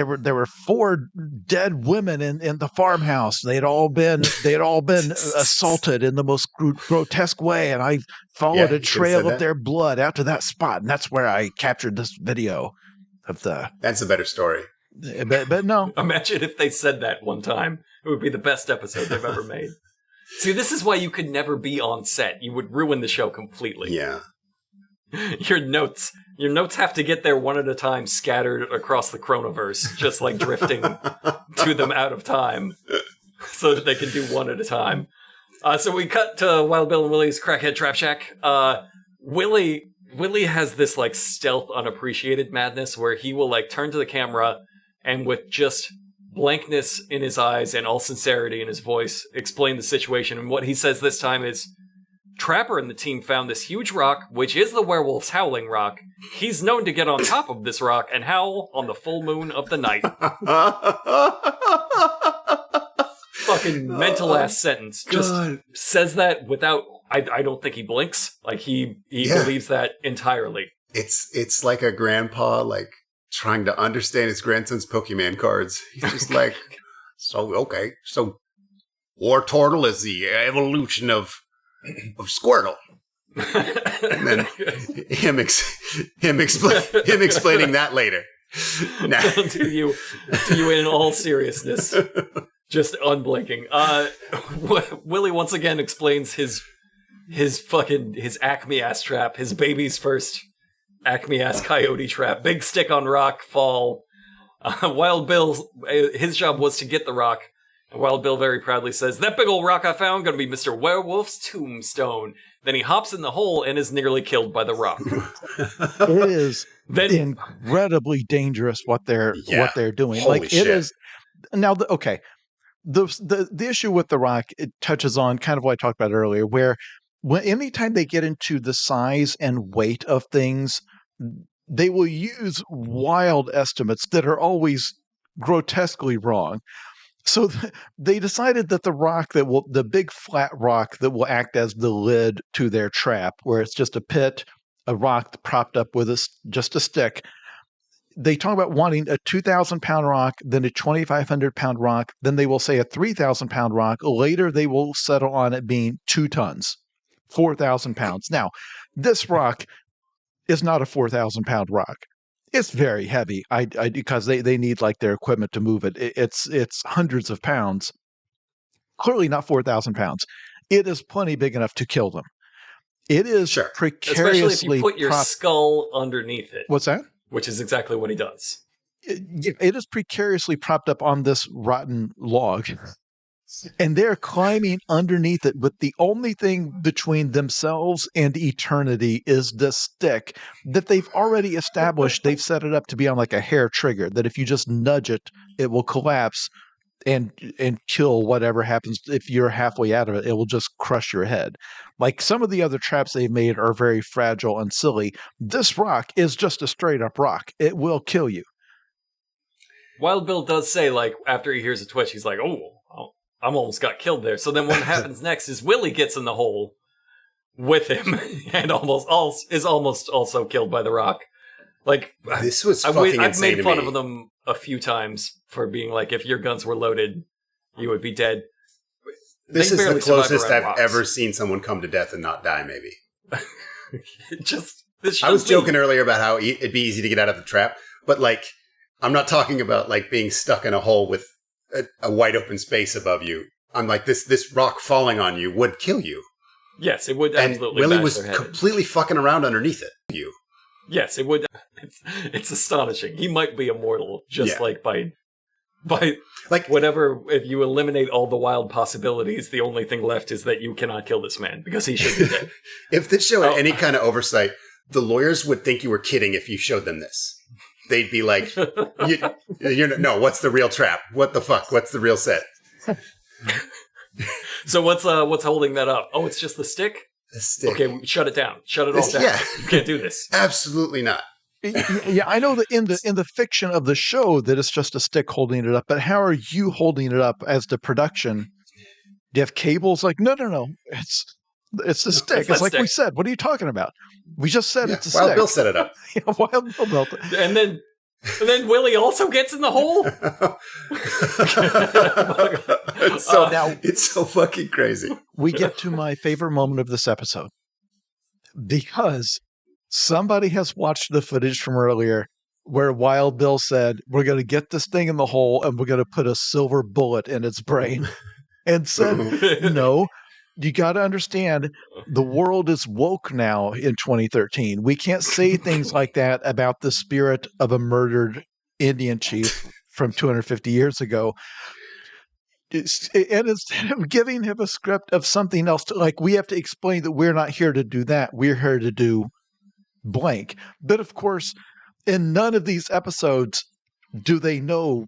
were 4 dead women in the farmhouse. They had all been assaulted in the most grotesque way, and I followed a trail of their blood out to that spot, and that's where I captured this video of the. That's a better story. But no. Imagine if they said that one time. It would be the best episode they've ever made. See, this is why you could never be on set. You would ruin the show completely. Yeah. Your notes have to get there one at a time, scattered across the chronoverse, just like drifting to them out of time, so that they can do one at a time. So we cut to Wild Bill and Willie's Crackhead Trap Shack. Willie has this like stealth, unappreciated madness where he will like turn to the camera and with just blankness in his eyes and all sincerity in his voice explain the situation. And what he says this time is, Trapper and the team found this huge rock, which is the werewolf's howling rock. He's known to get on top of this rock and howl on the full moon of the night. Fucking mental ass sentence. Just says that without, I don't think he blinks. Like he believes that entirely. It's like a grandpa like trying to understand his grandson's Pokemon cards. He's just like, so War Turtle is the evolution of Squirtle. And then him explaining that later. Nah. to you in all seriousness, just unblinking. Willie once again explains his Acme ass trap, his baby's first Acme ass coyote trap, big stick on rock fall. Wild Bill, his job was to get the rock. And Wild Bill very proudly says, "That big old rock I found gonna be Mr. Werewolf's tombstone." Then he hops in the hole and is nearly killed by the rock. It is incredibly dangerous what they're doing. Holy like shit. It is now. The issue with the rock, it touches on kind of what I talked about earlier, where anytime they get into the size and weight of things, they will use wild estimates that are always grotesquely wrong. So they decided that the big flat rock that will act as the lid to their trap, where it's just a pit, a rock propped up with just a stick. They talk about wanting a 2,000-pound rock, then a 2,500-pound rock, then they will say a 3,000-pound rock. Later, they will settle on it being 2 tons, 4,000 pounds. Now, this rock is not a 4,000-pound rock. It's very heavy. Because they need like their equipment to move it. It's hundreds of pounds. Clearly not 4,000 pounds. It is plenty big enough to kill them. It is precariously, especially if you put your skull underneath it. What's that? Which is exactly what he does. It is precariously propped up on this rotten log. And they're climbing underneath it with the only thing between themselves and eternity is this stick that they've already established. They've set it up to be on like a hair trigger, that if you just nudge it, it will collapse and kill whatever happens. If you're halfway out of it, it will just crush your head. Like some of the other traps they've made are very fragile and silly. This rock is just a straight up rock. It will kill you. Wild Bill does say, like, after he hears a twitch, he's like, oh, I'm almost got killed there. So then what happens next is Willie gets in the hole with him and is almost also killed by the rock. Like, this was fucking I've insane made fun to me. of them a few times for being like, if your guns were loaded, you would be dead. This is the closest I've rocks. ever seen someone come to death and not die, maybe. I was joking earlier about how it'd be easy to get out of the trap, but like, I'm not talking about like being stuck in a hole with a wide open space above you. I'm like, this rock falling on you would kill you. Yes, it would absolutely. And Willie bash was their head completely fucking around underneath it. You. Yes, it would. It's astonishing. He might be immortal just like by like whatever. If you eliminate all the wild possibilities, the only thing left is that you cannot kill this man because he should be dead. If this show had any kind of oversight, the lawyers would think you were kidding if you showed them this. They'd be like, no, what's the real trap? What the fuck? What's the real set? So what's holding that up? Oh, it's just the stick? The stick. Okay, shut it down. Shut it all down. Yeah. You can't do this. Absolutely not. Yeah, I know that in the fiction of the show that it's just a stick holding it up, but how are you holding it up as the production? Do you have cables? Like, no. It's the stick. It's that It's like we stick. said. What are you talking about? We just said Yeah, it's a Wild stick. Bill set it up. Yeah, Wild Bill built it. And then Willie also gets in the hole. It's so fucking crazy. We get to my favorite moment of this episode because somebody has watched the footage from earlier where Wild Bill said, "We're going to get this thing in the hole and we're going to put a silver bullet in its brain," and said, "No, you got to understand, the world is woke now in 2013. We can't say things like that about the spirit of a murdered Indian chief from 250 years ago." And instead of giving him a script of something else, like, we have to explain that we're not here to do that. We're here to do blank. But of course, in none of these episodes do they know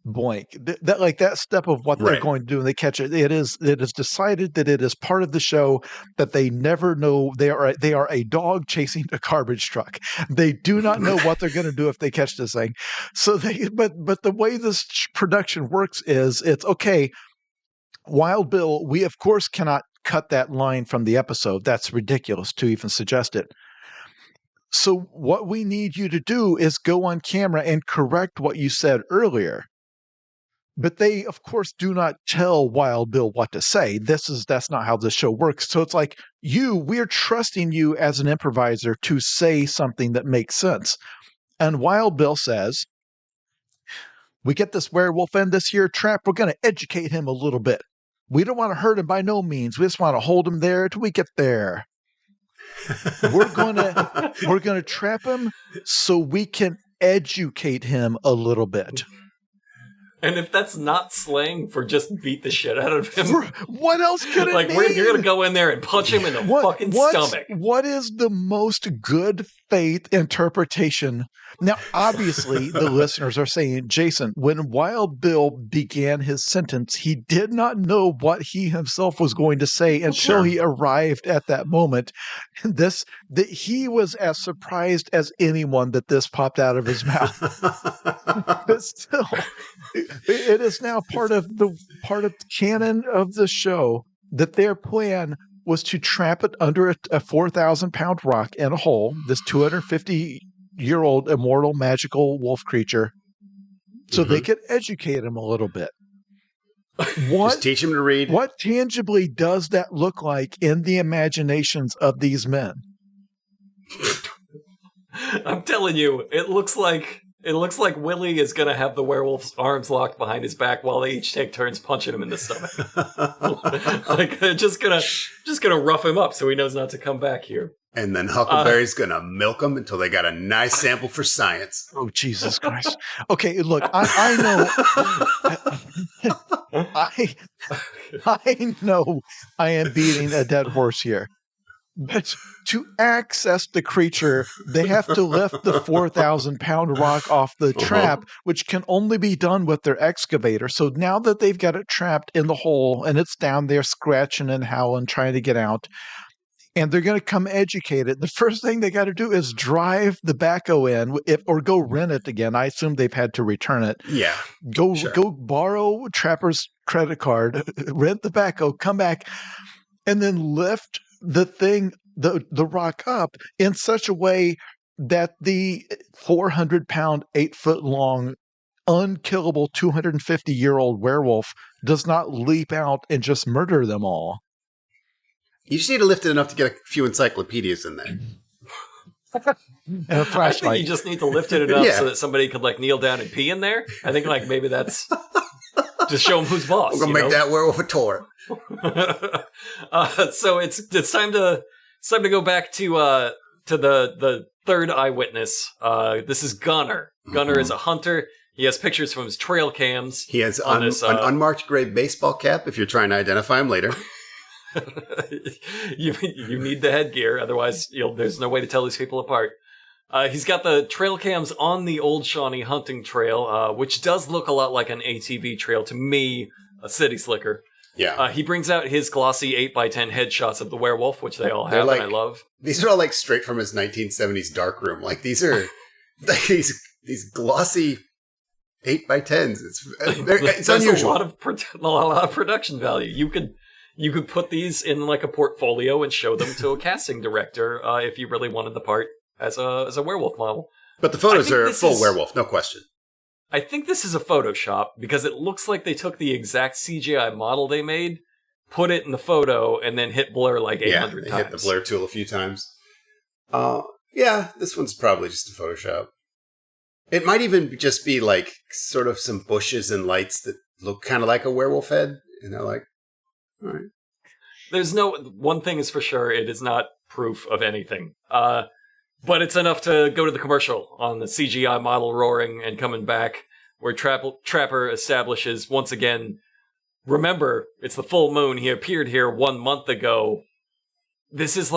blank. That step of what they're going to do, and they catch it. It is decided that it is part of the show that they never know. They are a dog chasing a garbage truck. They do not know what they're going to do if they catch this thing. So but the way this production works is, it's okay. Wild Bill, we of course cannot cut that line from the episode. That's ridiculous to even suggest it. So what we need you to do is go on camera and correct what you said earlier. But they, of course, do not tell Wild Bill what to say. That's not how the show works. So it's like, we're trusting you as an improviser to say something that makes sense. And Wild Bill says, "We get this werewolf in this here trap. We're going to educate him a little bit. We don't want to hurt him by no means. We just want to hold him there till we get there. We're going to trap him so we can educate him a little bit." And if that's not slang for just beat the shit out of him, what else could it mean? You're going to go in there and punch him in the fucking stomach. What is the most good faith interpretation? Now, obviously, the listeners are saying, Jason, when Wild Bill began his sentence, he did not know what he himself was going to say until he arrived at that moment. That he was as surprised as anyone that this popped out of his mouth. But still, it is now part of the canon of the show that their plan was to trap it under a 4,000-pound rock in a hole, this 250-year-old immortal magical wolf creature, so they could educate him a little bit. Just teach him to read. What tangibly does that look like in the imaginations of these men? I'm telling you, it looks like Willie is going to have the werewolf's arms locked behind his back while they each take turns punching him in the stomach. Just gonna rough him up so he knows not to come back here. And then Huckleberry's going to milk them until they got a nice sample for science. Oh, Jesus Christ. Okay, look, I know I know I am beating a dead horse here. But to access the creature, they have to lift the 4,000-pound rock off the trap, which can only be done with their excavator. So now that they've got it trapped in the hole and it's down there scratching and howling, trying to get out, and they're going to come educate it, the first thing they got to do is drive the backhoe in, or go rent it again. I assume they've had to return it. Yeah. Go borrow Trapper's credit card, rent the backhoe, come back, and then lift the thing, the rock up in such a way that the 400-pound, 8-foot-long, unkillable 250-year-old werewolf does not leap out and just murder them all. You just need to lift it enough to get a few encyclopedias in there. And a flashlight. I think you just need to lift it enough so that somebody could kneel down and pee in there. I think maybe that's just show them who's boss. We're gonna make that werewolf a tour. So it's time to go back to the third eyewitness. This is Gunner. Gunner is a hunter. He has pictures from his trail cams. He has an unmarked gray baseball cap if you're trying to identify him later. you need the headgear, otherwise there's no way to tell these people apart. He's got the trail cams on the Old Shawnee hunting trail, which does look a lot like an ATV trail to me, a city slicker. Yeah. He brings out his glossy 8x10 headshots of the werewolf, which they all have, and I love. These are all straight from his 1970s darkroom. These are these glossy 8x10s. It's unusual. A lot of production value. You could put these in like a portfolio and show them to a casting director if you really wanted the part as a werewolf model. But the photos are full werewolf, no question. I think this is a Photoshop because it looks like they took the exact CGI model they made, put it in the photo, and then hit blur like 800 times. Hit the blur tool a few times. Yeah, this one's probably just a Photoshop. It might even just be like sort of some bushes and lights that look kind of like a werewolf head. And they're like, all right. There's one thing is for sure, it is not proof of anything. But it's enough to go to the commercial on the CGI model roaring and coming back, where Trapper establishes once again, remember, it's the full moon. He appeared here 1 month ago. This is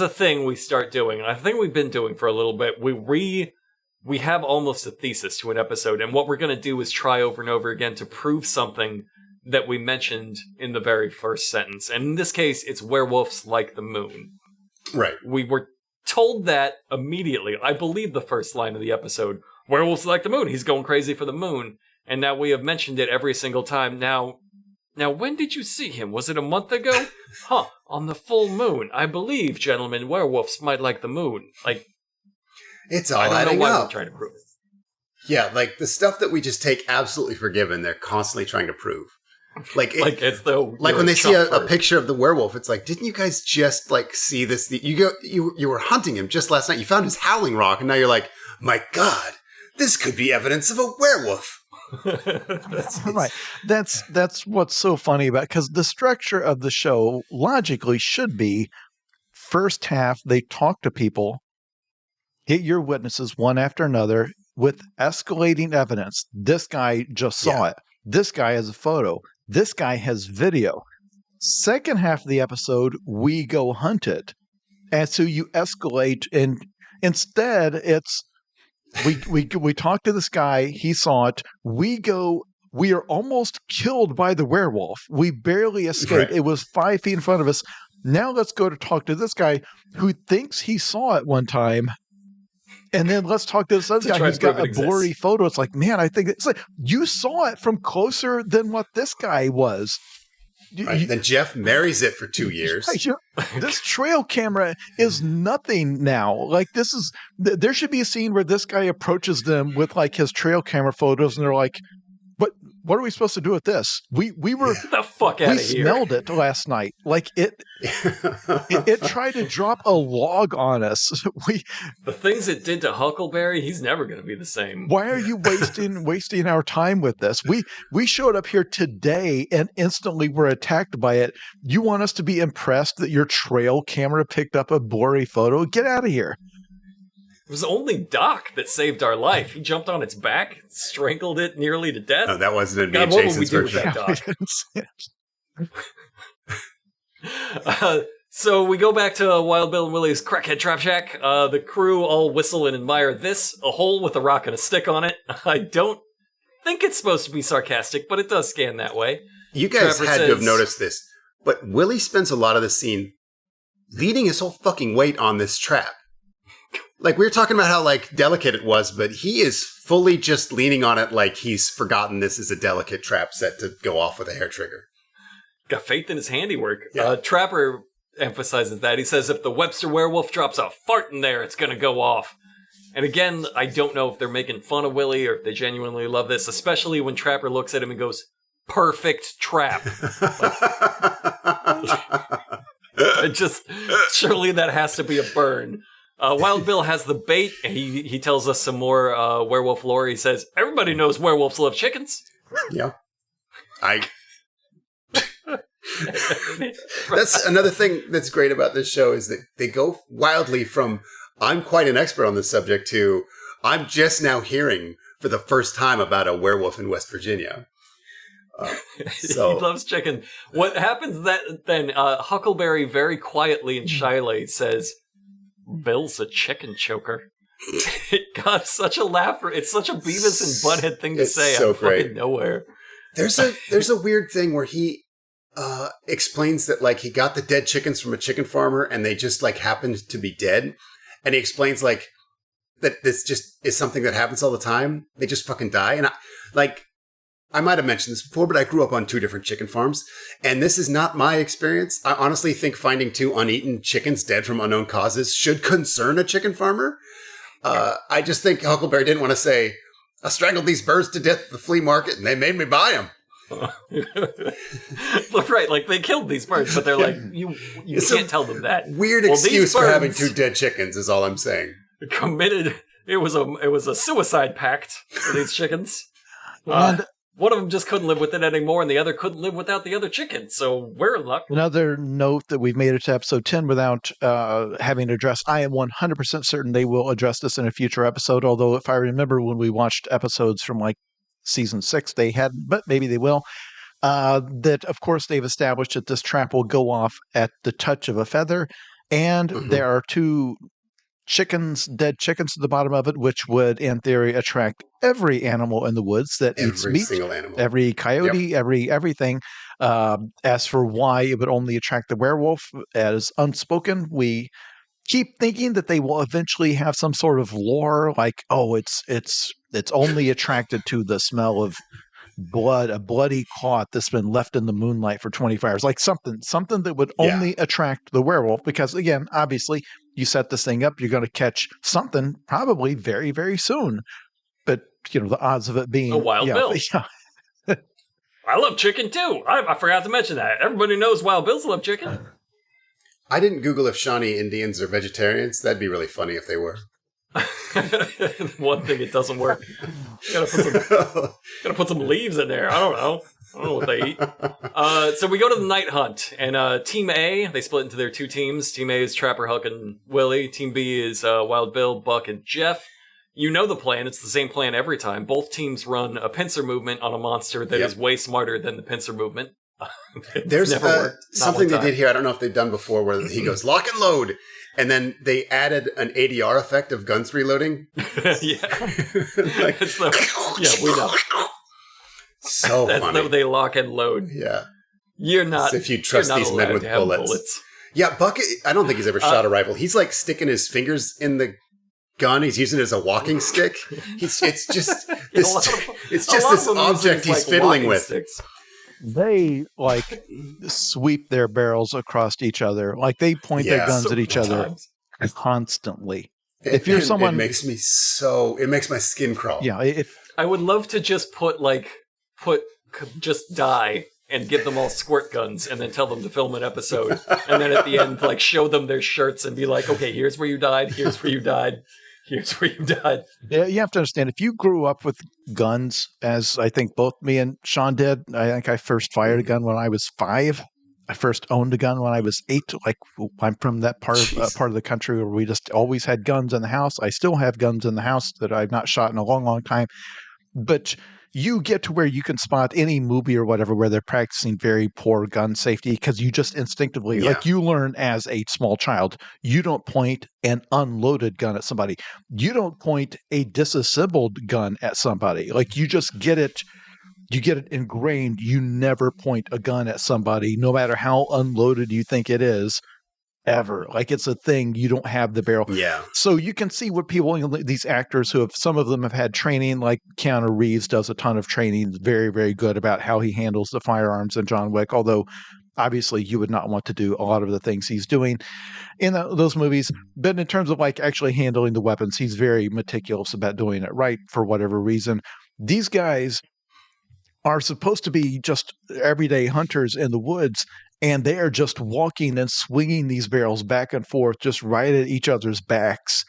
a thing we start doing, and I think we've been doing for a little bit. We have almost a thesis to an episode, and what we're going to do is try over and over again to prove something that we mentioned in the very first sentence. And in this case, it's werewolves like the moon. Right. We were told that immediately. I believe the first line of the episode, werewolves like the moon. He's going crazy for the moon. And now we have mentioned it every single time. Now, when did you see him? Was it a month ago? Huh, on the full moon. I believe, gentlemen, werewolves might like the moon. Like, it's all I don't adding know why up. we're trying to prove it. Yeah, like the stuff that we just take absolutely for given, they're constantly trying to prove. Like as though like when they see a picture of the werewolf, it's like, didn't you guys just like see this? You were hunting him just last night. You found his howling rock, and now you're like, my God, this could be evidence of a werewolf. Right. That's what's so funny about, because the structure of the show logically should be first half they talk to people, hit your witnesses one after another with escalating evidence. This guy just saw it. This guy has a photo. This guy has video. Second half of the episode, we go hunt it. And so you escalate, and instead it's we talk to this guy, he saw it, we are almost killed by the werewolf. We barely escaped. Right. It was 5 feet in front of us. Now let's go to talk to this guy who thinks he saw it one time. And then let's talk to this other guy who's got a blurry photo. It's like, man, I think it's like you saw it from closer than what this guy was. Right. Then Jeff marries it for 2 years. This trail camera is nothing now. Like there should be a scene where this guy approaches them with like his trail camera photos, and they're like, "But what are we supposed to do with this? We were the fuck out of here. We smelled it last night. Like it tried to drop a log on us. The things it did to Huckleberry, he's never going to be the same. Why are you wasting our time with this? We showed up here today and instantly were attacked by it. You want us to be impressed that your trail camera picked up a blurry photo? Get out of here. It was only Doc that saved our life. He jumped on its back, strangled it nearly to death. Oh, that wasn't in God, me and what would we Jason's do version. with that, Doc? So we go back to Wild Bill and Willie's Crackhead Trap Shack. The crew all whistle and admire this, a hole with a rock and a stick on it. I don't think it's supposed to be sarcastic, but it does scan that way. You guys had to have noticed this, but Willie spends a lot of the scene leading his whole fucking weight on this trap. Like, we were talking about how, like, delicate it was, but he is fully just leaning on it like he's forgotten this is a delicate trap set to go off with a hair trigger. Got faith in his handiwork. Yeah. Trapper emphasizes that. He says if the Webster werewolf drops a fart in there, it's going to go off. And again, I don't know if they're making fun of Willie or if they genuinely love this, especially when Trapper looks at him and goes, perfect trap. Surely that has to be a burn. Wild Bill has the bait. He tells us some more werewolf lore. He says, everybody knows werewolves love chickens. Yeah. That's another thing that's great about this show is that they go wildly from, I'm quite an expert on this subject, to, I'm just now hearing for the first time about a werewolf in West Virginia. He loves chicken. What happens then, Huckleberry very quietly and shyly says, Bill's a chicken choker. It got such a laugh. It's such a Beavis and Butthead thing to say so out of fucking nowhere. There's a weird thing where he explains that like he got the dead chickens from a chicken farmer and they just like happened to be dead. And he explains like that this just is something that happens all the time. They just fucking die. And I might have mentioned this before, but I grew up on 2 different chicken farms, and this is not my experience. I honestly think finding 2 uneaten chickens dead from unknown causes should concern a chicken farmer. I just think Huckleberry didn't want to say, I strangled these birds to death at the flea market, and they made me buy them. Right, like they killed these birds, but they're like, you can't tell them that. Weird excuse for having 2 dead chickens is all I'm saying. Committed. It was a suicide pact for these chickens. And one of them just couldn't live with it anymore, and the other couldn't live without the other chicken. So we're in luck. another note that we've made it to episode 10 without having addressed. I am 100% certain they will address this in a future episode. Although, if I remember when we watched episodes from like season 6, they hadn't, but maybe they will. That, of course, they've established that this trap will go off at the touch of a feather, and there are 2 dead chickens at the bottom of it, which would, in theory, attract every animal in the woods that eats meat. Every single animal. Every coyote, everything. As for why it would only attract the werewolf, as unspoken, we keep thinking that they will eventually have some sort of lore, like, oh, it's only attracted to the smell of blood, a bloody clot that's been left in the moonlight for 24 hours, like something that would only attract the werewolf. Because again, obviously, you set this thing up, you're going to catch something probably very, very soon. But the odds of it being a Wild Bill. Yeah. I love chicken too. I forgot to mention that. Everybody knows Wild Bills love chicken. I didn't Google if Shawnee Indians are vegetarians. That'd be really funny if they were. One thing, it doesn't work. Gotta put some leaves in there. I don't know what they eat. So we go to the night hunt, and Team A, they split into their 2 teams. Team A is Trapper, Huck, and Willie. Team B is Wild Bill, Buck, and Jeff. You know the plan. It's the same plan every time. Both teams run a pincer movement on a monster that is way smarter than the pincer movement. There's something they did here. I don't know if they've done before, where he goes lock and load, and then they added an ADR effect of guns reloading. Yeah, we know. So that's funny. That's they lock and load. Yeah, you're not. As if you trust these men with bullets. Yeah, Buck. I don't think he's ever shot a rifle. He's like sticking his fingers in the gun. He's using it as a walking stick. It's just this object he's fiddling with. Sticks. They sweep their barrels across each other. Like they point their guns at each other constantly. If you're someone, it makes my skin crawl. Yeah. If I would love to just put dye and give them all squirt guns and then tell them to film an episode. And then at the end, show them their shirts and be like, okay, here's where you died. Here's where you died. Here's where you died. Yeah, you have to understand, if you grew up with guns, as I think both me and Sean did, I think I first fired a gun when I was 5. I first owned a gun when I was 8. I'm from that part of the country where we just always had guns in the house. I still have guns in the house that I've not shot in a long, long time. But you get to where you can spot any movie or whatever where they're practicing very poor gun safety, because you just instinctively, you learn as a small child, you don't point an unloaded gun at somebody. You don't point a disassembled gun at somebody. You just get it. You get it ingrained. You never point a gun at somebody, no matter how unloaded you think it is, ever. It's a thing. You don't have the barrel. Yeah. So you can see what these actors who some of them have had training, like Keanu Reeves does a ton of training, very, very good about how he handles the firearms in John Wick, although obviously you would not want to do a lot of the things he's doing in those movies. But in terms of actually handling the weapons, he's very meticulous about doing it right for whatever reason. These guys are supposed to be just everyday hunters in the woods, and they are just walking and swinging these barrels back and forth, just right at each other's backs.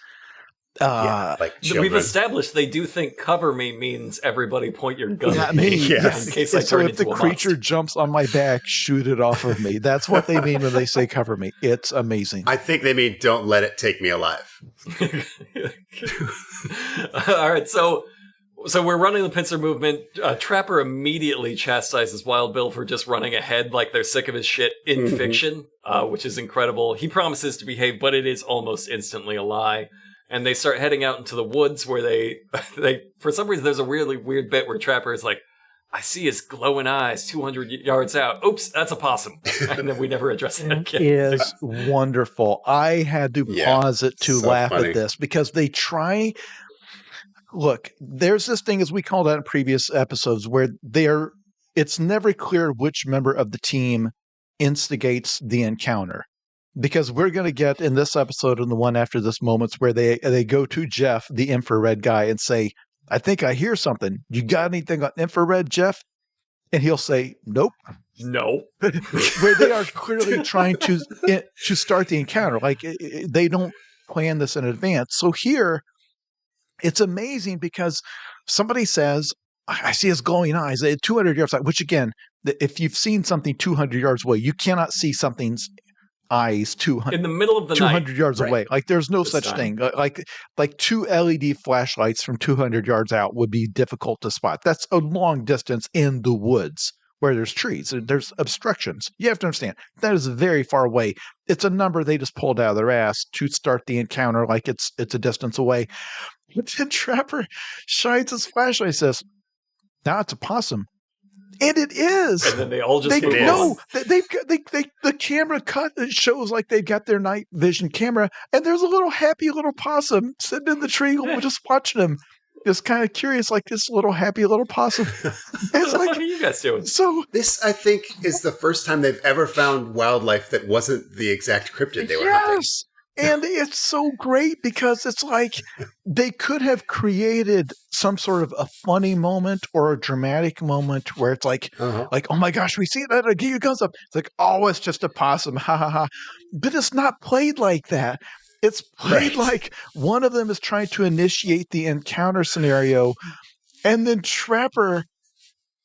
We've established they do think "cover me" means everybody point your gun at me. Yes. In case I turn into a monster. So if the creature jumps on my back, shoot it off of me. That's what they mean when they say "cover me." It's amazing. I think they mean "don't let it take me alive." All right, so we're running the pincer movement. Trapper immediately chastises Wild Bill for just running ahead like they're sick of his shit in fiction, which is incredible. He promises to behave, but it is almost instantly a lie. And they start heading out into the woods where they for some reason, there's a really weird bit where Trapper is like, I see his glowing eyes 200 yards out. Oops, that's a possum. And then we never address that again. It is wonderful. I had to pause it to laugh at this, because they try... look, there's this thing, as we called out in previous episodes, where it's never clear which member of the team instigates the encounter. Because we're going to get in this episode and the one after this moments where they go to Jeff, the infrared guy, and say, I think I hear something. You got anything on infrared, Jeff? And he'll say, nope. No. Where they are clearly trying to start the encounter. Like, they don't plan this in advance. So here, it's amazing because somebody says, I see his glowing eyes at 200 yards, which again, if you've seen something 200 yards away, you cannot see something's eyes 200 in the middle of the 200 night. yards Right. away. Like there's no This such time. thing. Like two LED flashlights from 200 yards out would be difficult to spot. That's a long distance in the woods where there's trees and there's obstructions. You have to understand that is very far away. It's a number they just pulled out of their ass to start the encounter. Like it's a distance away. But then Trapper shines his flashlight and says, now it's a possum. And it is. And then they all just They move on. no, they've got the camera cut. It shows like they've got their night vision camera, and there's a little happy little possum sitting in the tree, just watching them, just kind of curious, like this little happy little possum. It's What like are you guys doing? so. This, I think, is the first time they've ever found wildlife that wasn't the exact cryptid they were hunting. Yes, and it's so great because it's like they could have created some sort of a funny moment or a dramatic moment where it's like, Uh-huh. oh my gosh, we see that, it goes up. It's like, oh, it's just a possum, ha ha ha. But it's not played like that. It's played Right. like one of them is trying to initiate the encounter scenario, and then Trapper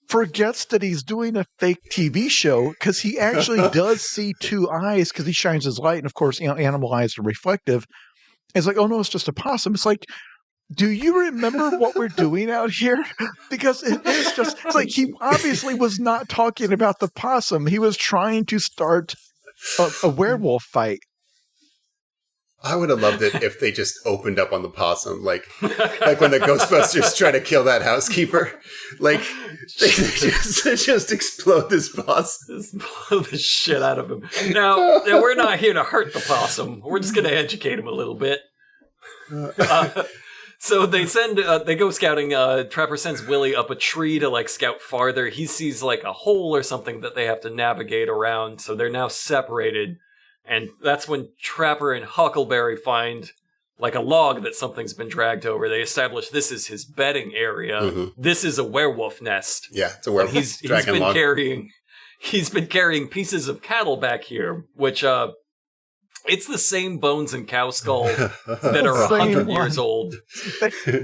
forgets that he's doing a fake TV show because he actually does see two eyes because he shines his light. And of course, animal eyes are reflective. It's like, oh no, it's just a possum. It's like, do you remember what we're doing out here? Because it is just, it's like he obviously was not talking about the possum. He was trying to start a werewolf fight. I would have loved it if they just opened up on the possum, like when the Ghostbusters try to kill that housekeeper. Like they just explode this possum. Just blow the shit out of him. Now, we're not here to hurt the possum. We're just going to educate him a little bit. So they go scouting. Trapper sends Willie up a tree to like scout farther. He sees like a hole or something that they have to navigate around. So they're now separated. And that's when Trapper and Huckleberry find like a log that something's been dragged over. They establish this is his bedding area. Mm-hmm. This is a werewolf nest. Yeah, it's a werewolf. He's dragon been log. carrying pieces of cattle back here, which it's the same bones and cow skull that are Same 100 one. years old,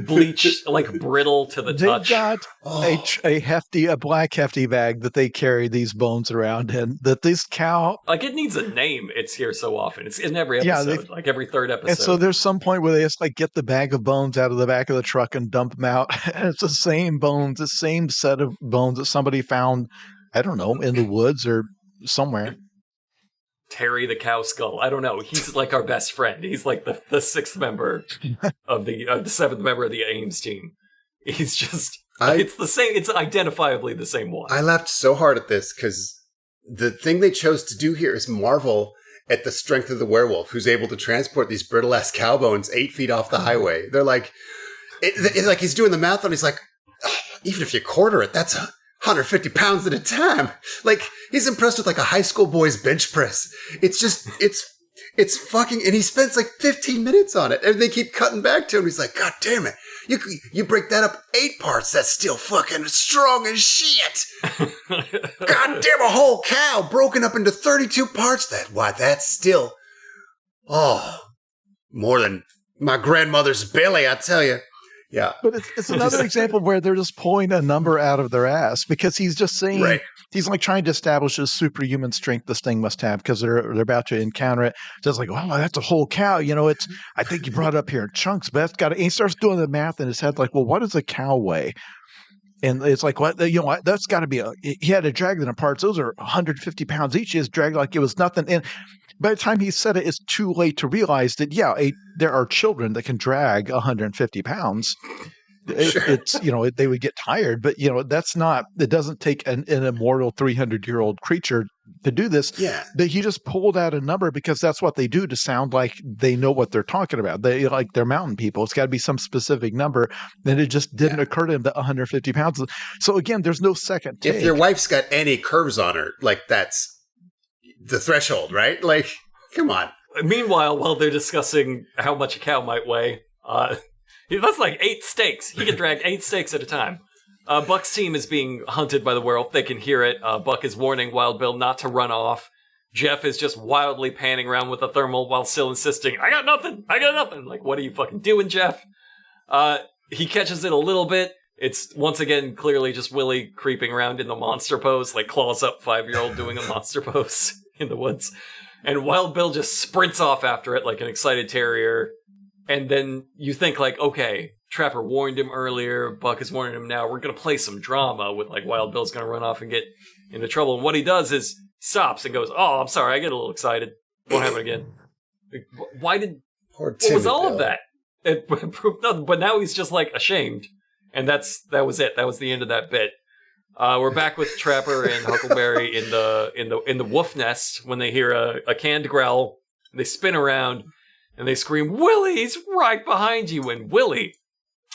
bleached, like brittle to the They've touch. got Oh. a black hefty bag that they carry these bones around in. That this cow, Like it needs a name. It's here so often. It's in every Yeah, episode, like every third episode. and so there's some point where they just like get the bag of bones out of the back of the truck and dump them out. And it's the same bones, the same set of bones that somebody found, I don't know, in the woods or somewhere. Terry the cow skull. I don't know. He's like our best friend. He's like the sixth member of the seventh member of the Ames team. He's just. It's the same. It's identifiably the same one. I laughed so hard at this because the thing they chose to do here is marvel at the strength of the werewolf who's able to transport these brittle ass cow bones 8 feet off the highway. They're like, it's like he's doing the math and he's like, oh, even if you quarter it, that's 150 pounds at a time. Like he's impressed with like a high school boy's bench press. It's just, it's fucking, and he spends like 15 minutes on it and they keep cutting back to him. He's like, God damn it. You break that up 8 parts, that's still fucking strong as shit. God damn, a whole cow broken up into 32 parts. That's still, more than my grandmother's belly, I tell you. Yeah. But it's another example where they're just pulling a number out of their ass because he's just saying, Right. he's like trying to establish his superhuman strength this thing must have because they're about to encounter it. Just like, oh, that's a whole cow. I think you brought it up here in chunks, but that's got to, and he starts doing the math in his head like, well, what does a cow weigh? And it's like, what, that's got to be he had to drag them apart. Those are 150 pounds each. He has dragged like it was nothing. And by the time he said it, it's too late to realize that, there are children that can drag 150 pounds. Sure. It's, they would get tired, but, that's not, it doesn't take an immortal 300-year-old creature to do this. Yeah. But he just pulled out a number because that's what they do to sound like they know what they're talking about. They're mountain people. It's got to be some specific number. Then it just didn't occur to him that 150 pounds. So again, there's no second take. If your wife's got any curves on her, like that's the threshold, right? Like, come on. Meanwhile, while they're discussing how much a cow might weigh, that's like 8 steaks. He can drag 8 steaks at a time. Buck's team is being hunted by the werewolf. They can hear it. Buck is warning Wild Bill not to run off. Jeff is just wildly panning around with a thermal while still insisting, I got nothing. Like, what are you fucking doing, Jeff? He catches it a little bit. It's, once again, clearly just Willie creeping around in the monster pose, like claws up 5-year-old doing a monster pose in the woods. And Wild Bill just sprints off after it like an excited terrier. And then you think, like, okay, Trapper warned him earlier, Buck is warning him now. We're going to play some drama with, like, Wild Bill's going to run off and get into trouble. And what he does is stops and goes, oh, I'm sorry, I get a little excited. Won't happen again. Why did... What was all of that? But now he's just, like, ashamed. And that was it. That was the end of that bit. We're back with Trapper and Huckleberry in the wolf nest when they hear a canned growl. They spin around and they scream, Willie, he's right behind you. And Willie,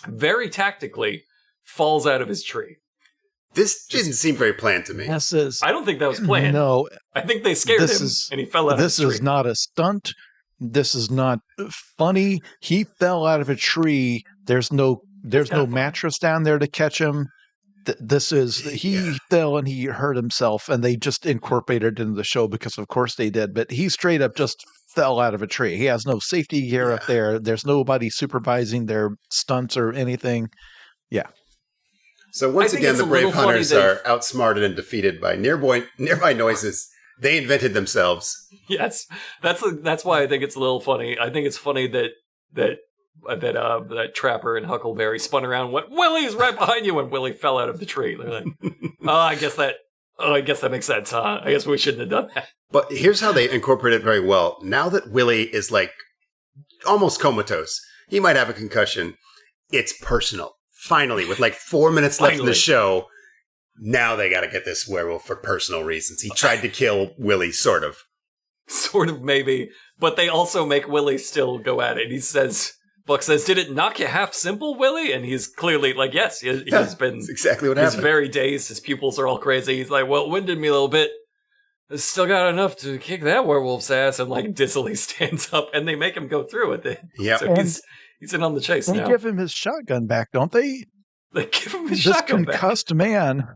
very tactically, falls out of his tree. This didn't seem very planned to me. I don't think that was planned. No. I think they scared him and he fell out of his tree. This is not a stunt. This is not funny. He fell out of a tree. There's no mattress down there to catch him. He fell and he hurt himself, and they just incorporated it into the show because of course they did, but he straight up just fell out of a tree. He has no safety gear up there. There's nobody supervising their stunts or anything. Yeah. So once again, the brave hunters are outsmarted and defeated by nearby noises they invented themselves. Yes. That's why I think it's a little funny. I think it's funny that Trapper and Huckleberry spun around and went, Willie's right behind you, and Willie fell out of the tree. They're like, I guess that makes sense, huh? I guess we shouldn't have done that. But here's how they incorporate it very well. Now that Willie is like almost comatose, he might have a concussion. It's personal. Finally, with like 4 minutes left in the show, now they got to get this werewolf for personal reasons. He tried to kill Willie, sort of. Sort of, maybe. But they also make Willie still go at it. Buck says, did it knock you half simple, Willie? And he's clearly like, yes, he's been... That's exactly what happened. He's very dazed. His pupils are all crazy. He's like, well, it winded me a little bit. I still got enough to kick that werewolf's ass. And like dizzily stands up and they make him go through with it. Yeah. So he's in on the chase now. They give him his shotgun back, don't they? They give him his shotgun back. This concussed man.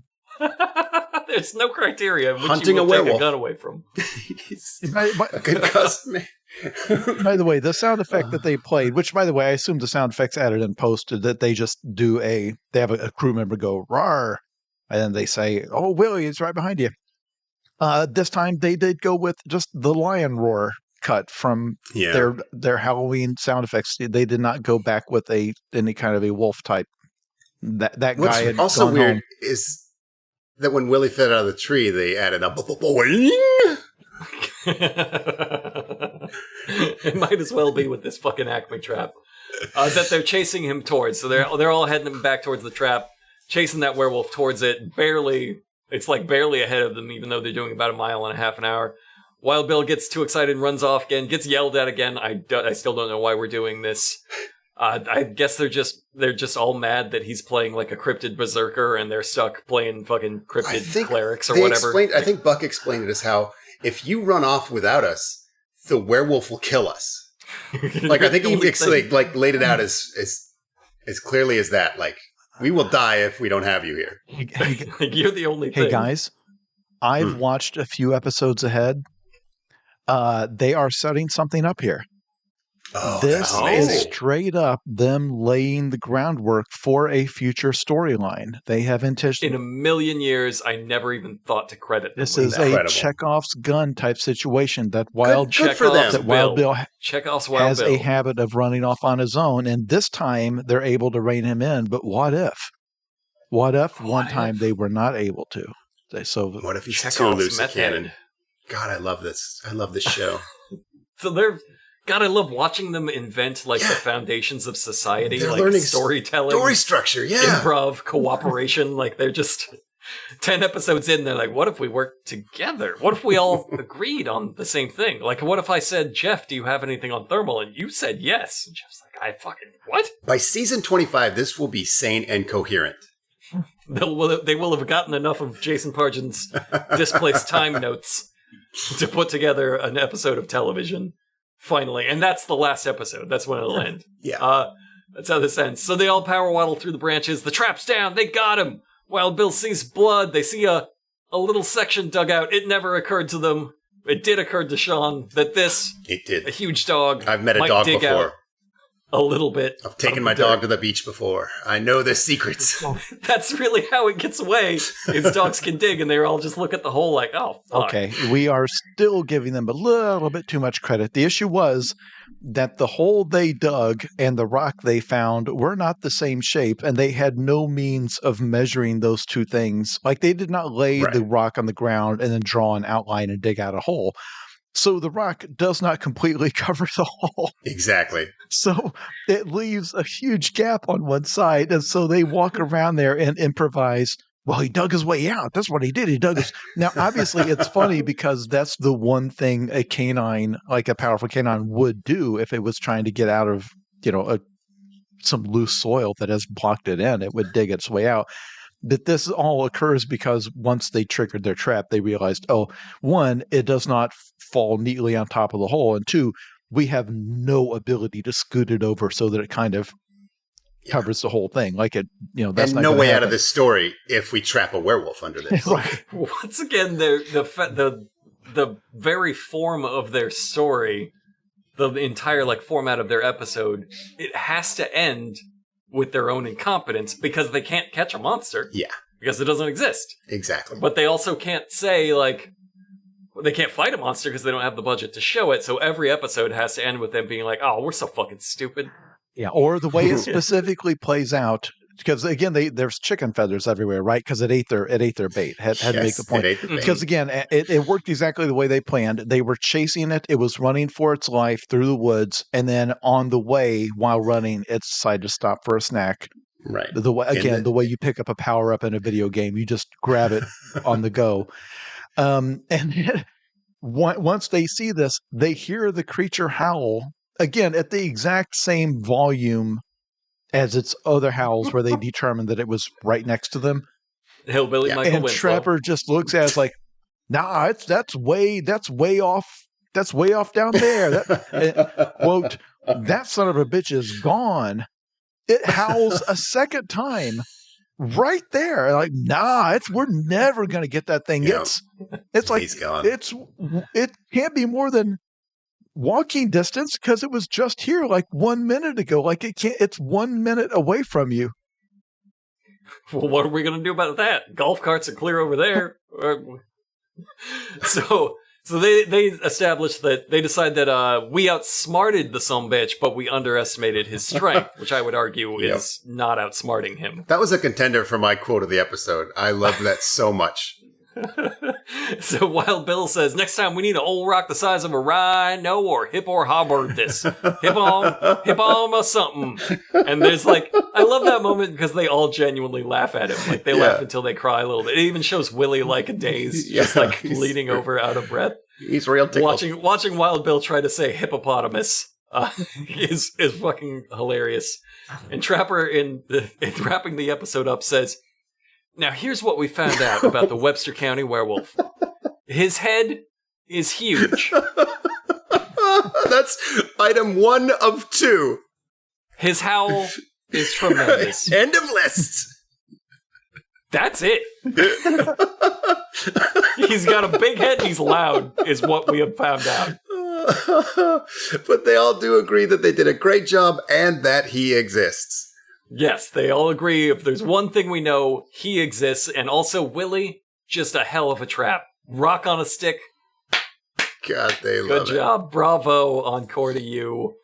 There's no criteria in which hunting you will a werewolf. take a gun away from. A concussed man. By the way, the sound effect that they played, which by the way, I assume the sound effects added and posted, that they just do they have a crew member go rawr, and then they say, oh, Willie, it's right behind you. This time they did go with just the lion roar cut from their Halloween sound effects. They did not go back with any kind of a wolf type. That guy What's had also gone weird home. is that when Willie fell out of the tree, they added a boing. It might as well be with this fucking Acme trap that they're chasing him towards. So they're all heading him back towards the trap, chasing that werewolf towards it. It's like barely ahead of them, even though they're doing about 1.5 miles an hour. Wild Bill gets too excited and runs off again, gets yelled at again. I still don't know why we're doing this. I guess they're just all mad that he's playing like a cryptid berserker and they're stuck playing fucking cryptid clerics or whatever. I think Buck explained it as how if you run off without us, the werewolf will kill us. Like I think he laid it out as clearly as that. Like we will die if we don't have you here. Like, you're the only thing. Hey guys, I've watched a few episodes ahead. They are setting something up here. Oh, this is straight up them laying the groundwork for a future storyline. They have intention. In 1,000,000 years, I never even thought to credit them. This is a Chekhov's gun type situation that Wild Bill has a habit of running off on his own, and this time they're able to rein him in. But what if? One time they were not able to? What if he's too loose a cannon? God, I love this. I love this show. So God, I love watching them invent like the foundations of society, they're like learning storytelling, story structure, improv, cooperation. Like they're just 10 episodes in, they're like, what if we worked together? What if we all agreed on the same thing? Like, what if I said, Jeff, do you have anything on thermal? And you said yes. And Jeff's like, I fucking, what? By season 25, this will be sane and coherent. They will have gotten enough of Jason Pargin's displaced time notes to put together an episode of television, finally. And that's the last episode. That's when it'll end. Yeah. That's how this ends. So they all power waddle through the branches. The trap's down. They got him. Wild Bill sees blood. They see a little section dug out. It never occurred to them. It did occur to Sean that a huge dog, I've met a dog before. A little bit. I've taken my dog to the beach before. I know the secrets. That's really how it gets away. Is dogs can dig, and they all just look at the hole like, oh, fuck. Okay, we are still giving them a little bit too much credit. The issue was that the hole they dug and the rock they found were not the same shape, and they had no means of measuring those two things. Like, they did not lay the rock on the ground and then draw an outline and dig out a hole. So the rock does not completely cover the hole. Exactly. So it leaves a huge gap on one side. And so they walk around there and improvise. Well, he dug his way out. That's what he did. He dug his. Now, obviously, it's funny because that's the one thing a canine, like a powerful canine, would do if it was trying to get out of, some loose soil that has blocked it in. It would dig its way out. But this all occurs because once they triggered their trap, they realized, one, it does not fall neatly on top of the hole. And two, we have no ability to scoot it over so that it kind of covers the whole thing. Like it, that's and not no way happen. out of this story if we trap a werewolf under this. Right. Once again, the very form of their story, the entire format of their episode, it has to end with their own incompetence because they can't catch a monster. Yeah. Because it doesn't exist. Exactly. But they also can't say, they can't fight a monster because they don't have the budget to show it. So every episode has to end with them being like, oh, we're so fucking stupid. Yeah. Or the way it specifically plays out, because again, there's chicken feathers everywhere, right? Because it ate their bait. Had to make the point. It ate the bait. Because again, it worked exactly the way they planned. They were chasing it. It was running for its life through the woods, and then on the way, while running, it decided to stop for a snack. Right. The way you pick up a power up in a video game, you just grab it on the go. And once they see this, they hear the creature howl again at the exact same volume as its other howls, where they determined that it was right next to them. Hillbilly Michael and Winslow. Trapper just looks at us like, nah, that's way off. That's way off down there. Quote, that son of a bitch is gone. It howls a second time right there. Like, nah, we're never going to get that thing. Yep. It's like, he's gone. It can't be more than walking distance because it was just here like 1 minute ago. Like it's 1 minute away from you. Well, what are we going to do about that? Golf carts are clear over there. So they established that they decide that we outsmarted the sumbitch, but we underestimated his strength, which I would argue is not outsmarting him. That was a contender for my quote of the episode. I love that so much. So Wild Bill says, next time we need an old rock the size of a rhino or hip or hobbled this. Hip on or something. And there's I love that moment because they all genuinely laugh at him. They laugh until they cry a little bit. It even shows Willie like a daze, just leaning over out of breath. He's real tickled. Watching Wild Bill try to say hippopotamus is fucking hilarious. And Trapper in wrapping the episode up says, now, here's what we found out about the Webster County werewolf. His head is huge. That's item 1 of 2. His howl is tremendous. End of list. That's it. He's got a big head and he's loud, is what we have found out. But they all do agree that they did a great job and that he exists. Yes, they all agree. If there's one thing we know, he exists. And also, Willie, just a hell of a trap. Rock on a stick. God, they love it. Good job. Bravo. Encore to you.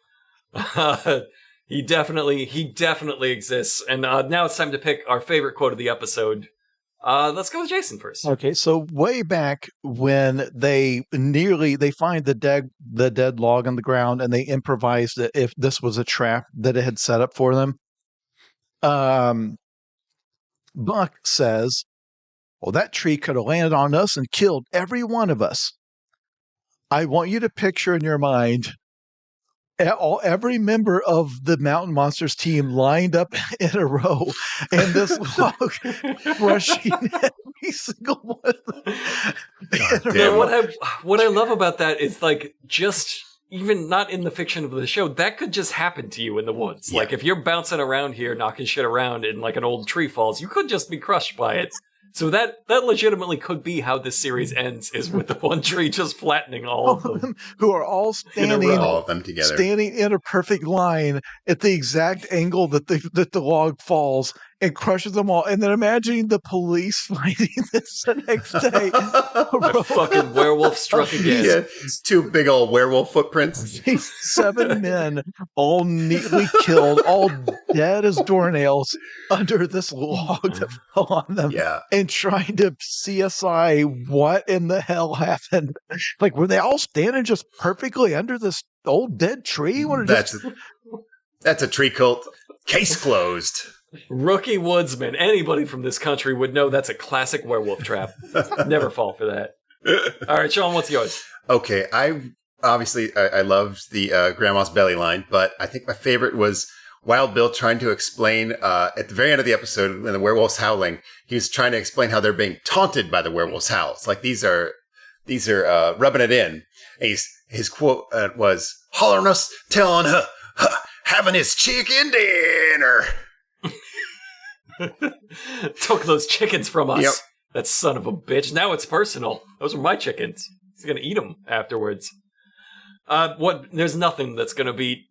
He definitely exists. And now it's time to pick our favorite quote of the episode. Let's go with Jason first. Okay, so way back when they find the dead log on the ground, and they improvised that if this was a trap that it had set up for them. Buck says, Well, that tree could have landed on us and killed every one of us. I want you to picture in your mind every member of the Mountain Monsters team lined up in a row, and this log crushing every single one of them. Yeah, what I love about that is like just even not in the fiction of the show, that could just happen to you in the woods. Yeah. Like if you're bouncing around here, knocking shit around, and like an old tree falls, you could just be crushed by it. So that legitimately could be how this series ends, is with the one tree just flattening all of them. Who are all standing, all of them together, standing in a perfect line at the exact angle that the log falls and crushes them all. And then imagining the police finding this the next day. A fucking werewolf struck again. Yeah, 2 big old werewolf footprints. 7 men, all neatly killed, all dead as doornails under this log that fell on them. Yeah. And trying to CSI what in the hell happened. Like, were they all standing just perfectly under this old dead tree? That's a tree cult. Case closed. Rookie woodsman. Anybody from this country would know that's a classic werewolf trap. Never fall for that. All right, Sean, what's yours? Okay, I loved the Grandma's Belly line, but I think my favorite was Wild Bill trying to explain at the very end of the episode when the werewolf's howling. He was trying to explain how they're being taunted by the werewolf's howls. Like these are rubbing it in. And his quote was hollering us, telling her, having his chicken dinner. Took those chickens from us. Yep. That son of a bitch. Now it's personal. Those are my chickens. He's gonna eat them afterwards. There's nothing that's gonna beat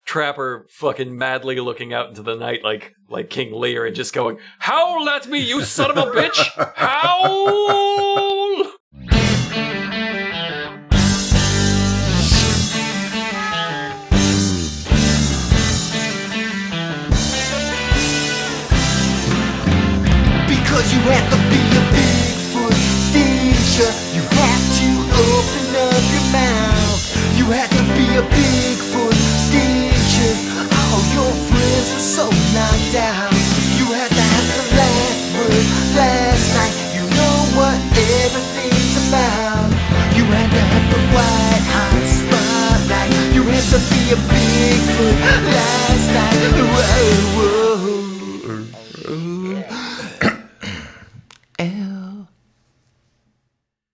Trapper fucking madly looking out into the night like King Lear and just going, "Howl at me, you son of a bitch! Howl!" Because you have to be a Bigfoot teacher, you have to open up your mouth. You have to be a Bigfoot teacher. All your friends are so knocked out. You have to have the last word last night. You know what everything's about. You have to have the white hot spotlight. You have to be a Bigfoot.